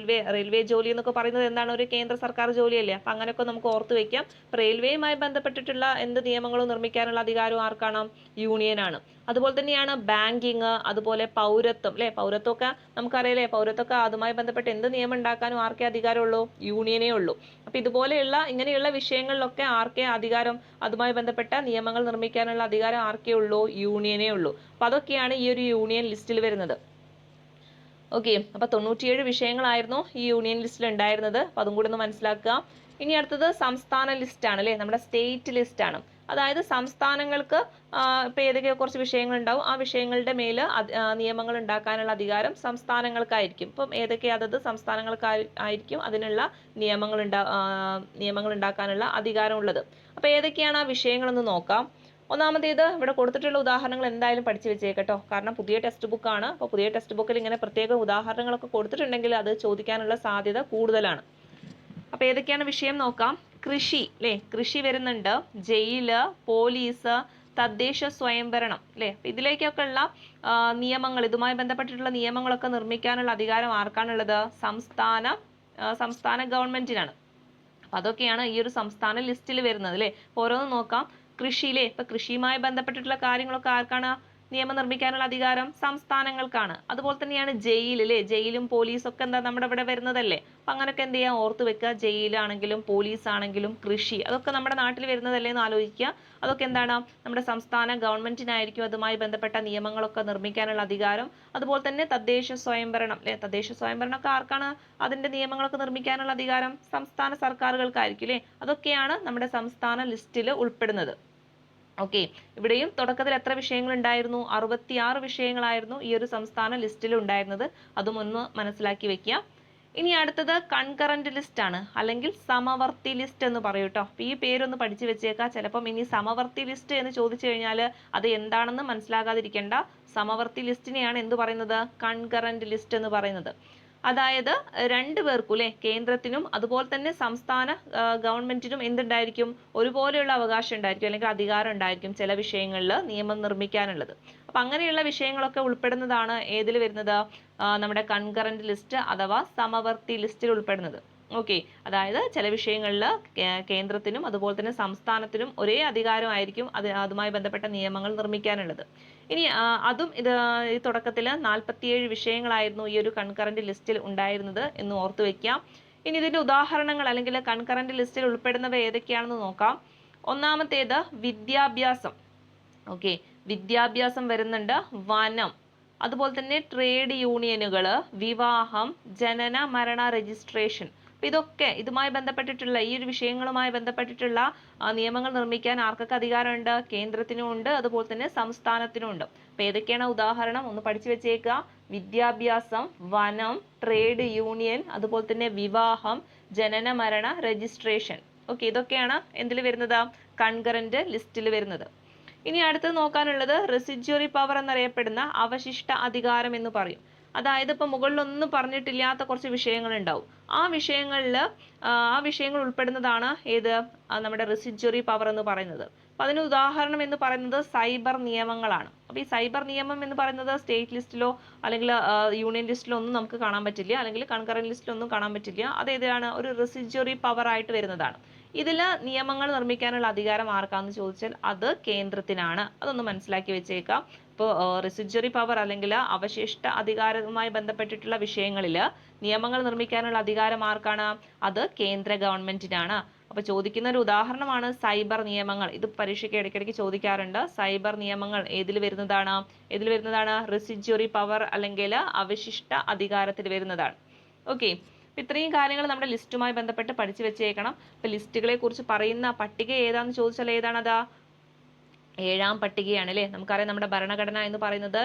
Speaker 1: റെയിൽവേ ജോലി എന്നൊക്കെ പറയുന്നത് എന്താണ്? ഒരു കേന്ദ്ര സർക്കാർ ജോലിയല്ലേ. അപ്പൊ അങ്ങനെയൊക്കെ നമുക്ക് ഓർത്ത് വെക്കാം. റെയിൽവേയുമായി ബന്ധപ്പെട്ടിട്ടുള്ള എന്ത് നിയമങ്ങളും നിർമ്മിക്കാനുള്ള അധികാരം ആർക്കാണ്? യൂണിയനാണ്. അതുപോലെ തന്നെയാണ് ബാങ്കിങ്, അതുപോലെ പൗരത്വം അല്ലെ. പൗരത്വമൊക്കെ നമുക്കറിയാലേ. പൗരത്വമൊക്കെ അതുമായി ബന്ധപ്പെട്ട് എന്ത് നിയമം ഉണ്ടാക്കാനും ആർക്കേ അധികാരമുള്ളൂ? യൂണിയനേ ഉള്ളൂ. അപ്പൊ ഇതുപോലെയുള്ള ഇങ്ങനെയുള്ള വിഷയങ്ങളിലൊക്കെ ആർക്കേ അധികാരം, അതുമായി ബന്ധപ്പെട്ട നിയമങ്ങൾ നിർമ്മിക്കാനുള്ള അധികാരം ആർക്കേ ഉള്ളൂ? യൂണിയനേ ഉള്ളൂ. അപ്പൊ അതൊക്കെയാണ് ഈ ഒരു യൂണിയൻ ലിസ്റ്റിൽ വരുന്നത്. ഓക്കെ, അപ്പൊ 97 വിഷയങ്ങളായിരുന്നു ഈ യൂണിയൻ ലിസ്റ്റിൽ ഉണ്ടായിരുന്നത്. അപ്പൊ അതും കൂടി ഒന്ന് മനസ്സിലാക്കുക. ഇനി അടുത്തത് സംസ്ഥാന ലിസ്റ്റ് ആണ് അല്ലെ. നമ്മുടെ സ്റ്റേറ്റ് ലിസ്റ്റ് ആണ്. അതായത് സംസ്ഥാനങ്ങൾക്ക് ഇപ്പൊ ഏതൊക്കെ കുറച്ച് വിഷയങ്ങൾ ഉണ്ടാവും. ആ വിഷയങ്ങളുടെ മേല് നിയമങ്ങൾ ഉണ്ടാക്കാനുള്ള അധികാരം സംസ്ഥാനങ്ങൾക്കായിരിക്കും. ഇപ്പം ഏതൊക്കെ അതത് സംസ്ഥാനങ്ങൾക്കായിരിക്കും അതിനുള്ള നിയമങ്ങൾ ഉണ്ടാക്കാനുള്ള അധികാരം ഉള്ളത്. അപ്പൊ ഏതൊക്കെയാണ് ആ വിഷയങ്ങളെന്ന് നോക്കാം. ഒന്നാമത്തേത് ഇവിടെ കൊടുത്തിട്ടുള്ള ഉദാഹരണങ്ങൾ എന്തായാലും പഠിച്ചു വെച്ചേക്കട്ടോ. കാരണം പുതിയ ടെക്സ്റ്റ് ബുക്ക് ആണ്. അപ്പോൾ പുതിയ ടെക്സ്റ്റ് ബുക്കിൽ ഇങ്ങനെ പ്രത്യേക ഉദാഹരണങ്ങളൊക്കെ കൊടുത്തിട്ടുണ്ടെങ്കിൽ അത് ചോദിക്കാനുള്ള സാധ്യത കൂടുതലാണ്. അപ്പൊ ഏതൊക്കെയാണ് വിഷയം നോക്കാം. കൃഷി അല്ലെ. കൃഷി വരുന്നുണ്ട്. ജയില്, പോലീസ്, തദ്ദേശ സ്വയംഭരണം അല്ലെ. ഇതിലേക്കൊക്കെ ഉള്ള നിയമങ്ങൾ, ഇതുമായി ബന്ധപ്പെട്ടിട്ടുള്ള നിയമങ്ങളൊക്കെ നിർമ്മിക്കാനുള്ള അധികാരം ആർക്കാണുള്ളത്? സംസ്ഥാന ഗവൺമെന്റിനാണ്. അപ്പൊ അതൊക്കെയാണ് ഈ ഒരു സംസ്ഥാന ലിസ്റ്റിൽ വരുന്നത് അല്ലെ. ഓരോന്ന് നോക്കാം. കൃഷിയിലെ ഇപ്പൊ കൃഷിയുമായി ബന്ധപ്പെട്ടിട്ടുള്ള കാര്യങ്ങളൊക്കെ ആർക്കാണ് നിയമം നിർമ്മിക്കാനുള്ള അധികാരം? സംസ്ഥാനങ്ങൾക്കാണ്. അതുപോലെ തന്നെയാണ് ജയിൽ അല്ലെ. ജയിലും പോലീസും ഒക്കെ എന്താ നമ്മുടെ ഇവിടെ വരുന്നതല്ലേ. അപ്പൊ അങ്ങനെയൊക്കെ എന്ത് ചെയ്യാം? ഓർത്ത് വെക്കുക. ജയിലാണെങ്കിലും പോലീസ് ആണെങ്കിലും കൃഷി അതൊക്കെ നമ്മുടെ നാട്ടിൽ വരുന്നതല്ലേ എന്ന് ആലോചിക്കുക. അതൊക്കെ എന്താണ്? നമ്മുടെ സംസ്ഥാന ഗവൺമെന്റിനായിരിക്കും അതുമായി ബന്ധപ്പെട്ട നിയമങ്ങളൊക്കെ നിർമ്മിക്കാനുള്ള അധികാരം. അതുപോലെ തന്നെ തദ്ദേശ സ്വയംഭരണം അല്ലെ. തദ്ദേശ സ്വയംഭരണം ഒക്കെ ആർക്കാണ് അതിന്റെ നിയമങ്ങളൊക്കെ നിർമ്മിക്കാനുള്ള അധികാരം? സംസ്ഥാന സർക്കാരുകൾക്കായിരിക്കും അല്ലെ. അതൊക്കെയാണ് നമ്മുടെ സംസ്ഥാന ലിസ്റ്റിൽ ഉൾപ്പെടുന്നത്. ഓക്കെ, ഇവിടെയും തുടക്കത്തിൽ എത്ര വിഷയങ്ങൾ ഉണ്ടായിരുന്നു? 66 വിഷയങ്ങളായിരുന്നു ഈ ഒരു സംസ്ഥാന ലിസ്റ്റിൽ ഉണ്ടായിരുന്നത്. അതും ഒന്ന് മനസ്സിലാക്കി വെക്കുക. ഇനി അടുത്തത് കൺകറന്റ് ലിസ്റ്റ് ആണ്, അല്ലെങ്കിൽ സമവർത്തി ലിസ്റ്റ് എന്ന് പറയും കേട്ടോ. ഈ പേരൊന്ന് പഠിച്ചു വെച്ചേക്കാം. ചിലപ്പം ഇനി സമവർത്തി ലിസ്റ്റ് എന്ന് ചോദിച്ചു കഴിഞ്ഞാൽ അത് എന്താണെന്ന് മനസ്സിലാകാതിരിക്കേണ്ട. സമവർത്തി ലിസ്റ്റിനെയാണ് എന്ത് പറയുന്നത്? കൺകറന്റ് ലിസ്റ്റ് എന്ന് പറയുന്നത്. അതായത് രണ്ടു പേർക്കും അല്ലെ, കേന്ദ്രത്തിനും അതുപോലെ തന്നെ സംസ്ഥാന ഗവൺമെന്റിനും എന്തുണ്ടായിരിക്കും? ഒരുപോലെയുള്ള അവകാശം ഉണ്ടായിരിക്കും, അല്ലെങ്കിൽ അധികാരം ഉണ്ടായിരിക്കും ചില വിഷയങ്ങളിൽ നിയമം നിർമ്മിക്കാനുള്ളത്. അപ്പൊ അങ്ങനെയുള്ള വിഷയങ്ങളൊക്കെ ഉൾപ്പെടുന്നതാണ് ഏതിൽ വരുന്നത്? നമ്മുടെ കൺകറന്റ് ലിസ്റ്റ് അഥവാ സമവർത്തി ലിസ്റ്റിൽ ഉൾപ്പെടുന്നത്. ഓക്കെ, അതായത് ചില വിഷയങ്ങളിൽ കേന്ദ്രത്തിനും അതുപോലെ തന്നെ സംസ്ഥാനത്തിനും ഒരേ അധികാരമായിരിക്കും അതുമായി ബന്ധപ്പെട്ട നിയമങ്ങൾ നിർമ്മിക്കാനുള്ളത്. ഇനി അതും ഈ തുടക്കത്തിൽ 47 വിഷയങ്ങളായിരുന്നു ഈ ഒരു കൺകറന്റ് ലിസ്റ്റിൽ ഉണ്ടായിരുന്നത് എന്ന് ഓർത്തു വെക്കാം. ഇനി ഇതിന്റെ ഉദാഹരണങ്ങൾ അല്ലെങ്കിൽ കൺകറന്റ് ലിസ്റ്റിൽ ഉൾപ്പെടുന്നവ ഏതൊക്കെയാണെന്ന് നോക്കാം. ഒന്നാമത്തേത് വിദ്യാഭ്യാസം. ഓക്കെ, വിദ്യാഭ്യാസം വരുന്നുണ്ട്. വനം, അതുപോലെ തന്നെ ട്രേഡ് യൂണിയനുകൾ, വിവാഹം, ജനന മരണ രജിസ്ട്രേഷൻ. ഇതൊക്കെ ഇതുമായി ബന്ധപ്പെട്ടിട്ടുള്ള ഈ ഒരു വിഷയങ്ങളുമായി ബന്ധപ്പെട്ടിട്ടുള്ള നിയമങ്ങൾ നിർമ്മിക്കാൻ ആർക്കൊക്കെ അധികാരമുണ്ട്? കേന്ദ്രത്തിനും ഉണ്ട്, അതുപോലെ തന്നെ സംസ്ഥാനത്തിനും ഉണ്ട്. അപ്പൊ ഏതൊക്കെയാണ് ഉദാഹരണം? ഒന്ന് പഠിച്ചു വെച്ചേക്കുക. വിദ്യാഭ്യാസം, വനം, ട്രേഡ് യൂണിയൻ, അതുപോലെ തന്നെ വിവാഹം, ജനന മരണ രജിസ്ട്രേഷൻ. ഓക്കെ, ഇതൊക്കെയാണ് എന്തിൽ വരുന്നത്? കൺകറന്റ് ലിസ്റ്റിൽ വരുന്നത്. ഇനി അടുത്തത് നോക്കാനുള്ളത് റെസിഡ്യൂറി പവർ എന്നറിയപ്പെടുന്ന അവശിഷ്ട അധികാരം എന്ന് പറയും. അതായത് ഇപ്പൊ മുകളിലൊന്നും പറഞ്ഞിട്ടില്ലാത്ത കുറച്ച് വിഷയങ്ങൾ ഉണ്ടാവും. ആ വിഷയങ്ങൾ ഉൾപ്പെടുന്നതാണ് ഏത്? നമ്മുടെ റെസിഡ്യൂറി പവർ എന്ന് പറയുന്നത്. അപ്പൊ അതിന് ഉദാഹരണം എന്ന് പറയുന്നത് സൈബർ നിയമങ്ങളാണ്. അപ്പൊ ഈ സൈബർ നിയമം എന്ന് പറയുന്നത് സ്റ്റേറ്റ് ലിസ്റ്റിലോ അല്ലെങ്കിൽ യൂണിയൻ ലിസ്റ്റിലോ ഒന്നും നമുക്ക് കാണാൻ പറ്റില്ല, അല്ലെങ്കിൽ കൺകറന്റ് ലിസ്റ്റിലൊന്നും കാണാൻ പറ്റില്ല. അത് ഏതാണ്? ഒരു റെസിഡ്യൂറി പവർ ആയിട്ട് വരുന്നതാണ്. ഇതില് നിയമങ്ങൾ നിർമ്മിക്കാനുള്ള അധികാരം ആർക്കാന്ന് ചോദിച്ചാൽ അത് കേന്ദ്രത്തിനാണ്. അതൊന്ന് മനസ്സിലാക്കി വെച്ചേക്കാം. ഇപ്പോൾ റെസിഡ്യൂറി പവർ അല്ലെങ്കിൽ അവശിഷ്ട അധികാരവുമായി ബന്ധപ്പെട്ടിട്ടുള്ള വിഷയങ്ങളിൽ നിയമങ്ങൾ നിർമ്മിക്കാനുള്ള അധികാരം ആർക്കാണ്? അത് കേന്ദ്ര ഗവൺമെന്റിനാണ്. അപ്പോൾ ചോദിക്കുന്ന ഒരു ഉദാഹരണമാണ് സൈബർ നിയമങ്ങൾ. ഇത് പരീക്ഷയ്ക്ക് ഇടയ്ക്കിടയ്ക്ക് ചോദിക്കാറുണ്ട്. സൈബർ നിയമങ്ങൾ ഏതിൽ വരുന്നതാണ്? റെസിജ്വറി പവർ അല്ലെങ്കിൽ അവശിഷ്ട അധികാരത്തിൽ വരുന്നതാണ്. ഓക്കെ, ഇത്രയും കാര്യങ്ങൾ നമ്മുടെ ലിസ്റ്റുമായി ബന്ധപ്പെട്ട് പഠിച്ചു വെച്ചേക്കണം. ഇപ്പൊ ലിസ്റ്റുകളെ കുറിച്ച് പറയുന്ന പട്ടിക ഏതാന്ന് ചോദിച്ചാൽ ഏതാണത്? 7ാം പട്ടികയാണ് അല്ലേ. നമുക്കറിയാം നമ്മുടെ ഭരണഘടന എന്ന് പറയുന്നത്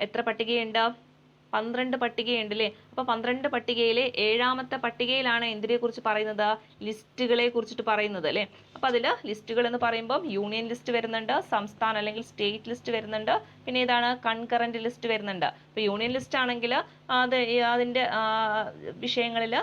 Speaker 1: എത്ര പട്ടികയുണ്ട്? 12 പട്ടികയുണ്ട് അല്ലേ. അപ്പൊ 12 പട്ടികയിലെ 7ാമത്തെ പട്ടികയിലാണ് എന്തിനെ കുറിച്ച് പറയുന്നത്? ലിസ്റ്റുകളെ കുറിച്ചിട്ട് പറയുന്നത് അല്ലേ. അപ്പൊ അതില് ലിസ്റ്റുകൾ എന്ന് പറയുമ്പോൾ യൂണിയൻ ലിസ്റ്റ് വരുന്നുണ്ട്, സംസ്ഥാന അല്ലെങ്കിൽ സ്റ്റേറ്റ് ലിസ്റ്റ് വരുന്നുണ്ട്, പിന്നെ ഏതാണ്? കൺകറന്റ് ലിസ്റ്റ് വരുന്നുണ്ട്. ഇപ്പൊ യൂണിയൻ ലിസ്റ്റ് ആണെങ്കിൽ അതിന്റെ വിഷയങ്ങളിൽ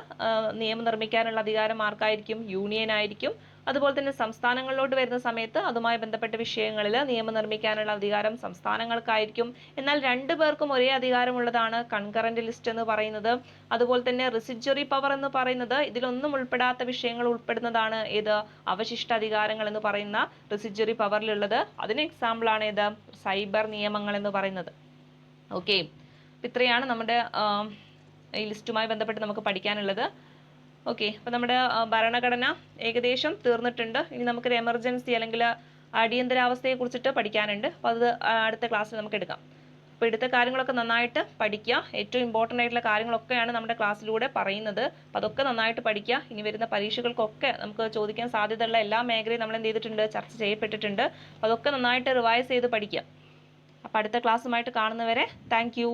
Speaker 1: നിയമം നിർമ്മിക്കാനുള്ള അധികാരം ആർക്കായിരിക്കും? യൂണിയൻ ആയിരിക്കും. അതുപോലെ തന്നെ സംസ്ഥാനങ്ങളിലോട്ട് വരുന്ന സമയത്ത് അതുമായി ബന്ധപ്പെട്ട വിഷയങ്ങളിൽ നിയമം നിർമ്മിക്കാനുള്ള അധികാരം സംസ്ഥാനങ്ങൾക്കായിരിക്കും. എന്നാൽ രണ്ടു പേർക്കും ഒരേ അധികാരമുള്ളതാണ് കൺകറന്റ് ലിസ്റ്റ് എന്ന് പറയുന്നത്. അതുപോലെ തന്നെ റെസിജ്വറി പവർ എന്ന് പറയുന്നത് ഇതിലൊന്നും ഉൾപ്പെടാത്ത വിഷയങ്ങൾ ഉൾപ്പെടുന്നതാണ്. ഏത്? അവശിഷ്ട അധികാരങ്ങൾ എന്ന് പറയുന്ന റെസിജ്വറി പവറിലുള്ളത്. അതിന് എക്സാമ്പിൾ ആണ് ഏത്? സൈബർ നിയമങ്ങൾ എന്ന് പറയുന്നത്. ഓക്കെ, ഇത്രയാണ് നമ്മുടെ ഈ ലിസ്റ്റുമായി ബന്ധപ്പെട്ട് നമുക്ക് പഠിക്കാനുള്ളത്. ഓക്കെ, അപ്പോൾ നമ്മുടെ ഭരണഘടന ഏകദേശം തീർന്നിട്ടുണ്ട്. ഇനി നമുക്കൊരു എമർജൻസി അല്ലെങ്കിൽ അടിയന്തരാവസ്ഥയെ കുറിച്ചിട്ട് പഠിക്കാനുണ്ട്. അപ്പോൾ അത് അടുത്ത ക്ലാസ്സിൽ നമുക്ക് എടുക്കാം. അപ്പോൾ എടുത്ത കാര്യങ്ങളൊക്കെ നന്നായിട്ട് പഠിക്കുക. ഏറ്റവും ഇമ്പോർട്ടൻ്റ് ആയിട്ടുള്ള കാര്യങ്ങളൊക്കെയാണ് നമ്മുടെ ക്ലാസ്സിലൂടെ പറയുന്നത്. അപ്പോൾ അതൊക്കെ നന്നായിട്ട് പഠിക്കുക. ഇനി വരുന്ന പരീക്ഷകൾക്കൊക്കെ നമുക്ക് ചോദിക്കാൻ സാധ്യതയുള്ള എല്ലാ മേഖലയും നമ്മൾ എന്ത് ചെയ്തിട്ടുണ്ട്? ചർച്ച ചെയ്യപ്പെട്ടിട്ടുണ്ട്. അപ്പോൾ അതൊക്കെ നന്നായിട്ട് റിവൈസ് ചെയ്ത് പഠിക്കുക. അപ്പോൾ അടുത്ത ക്ലാസ്സുമായിട്ട് കാണുന്നവരെ താങ്ക് യു.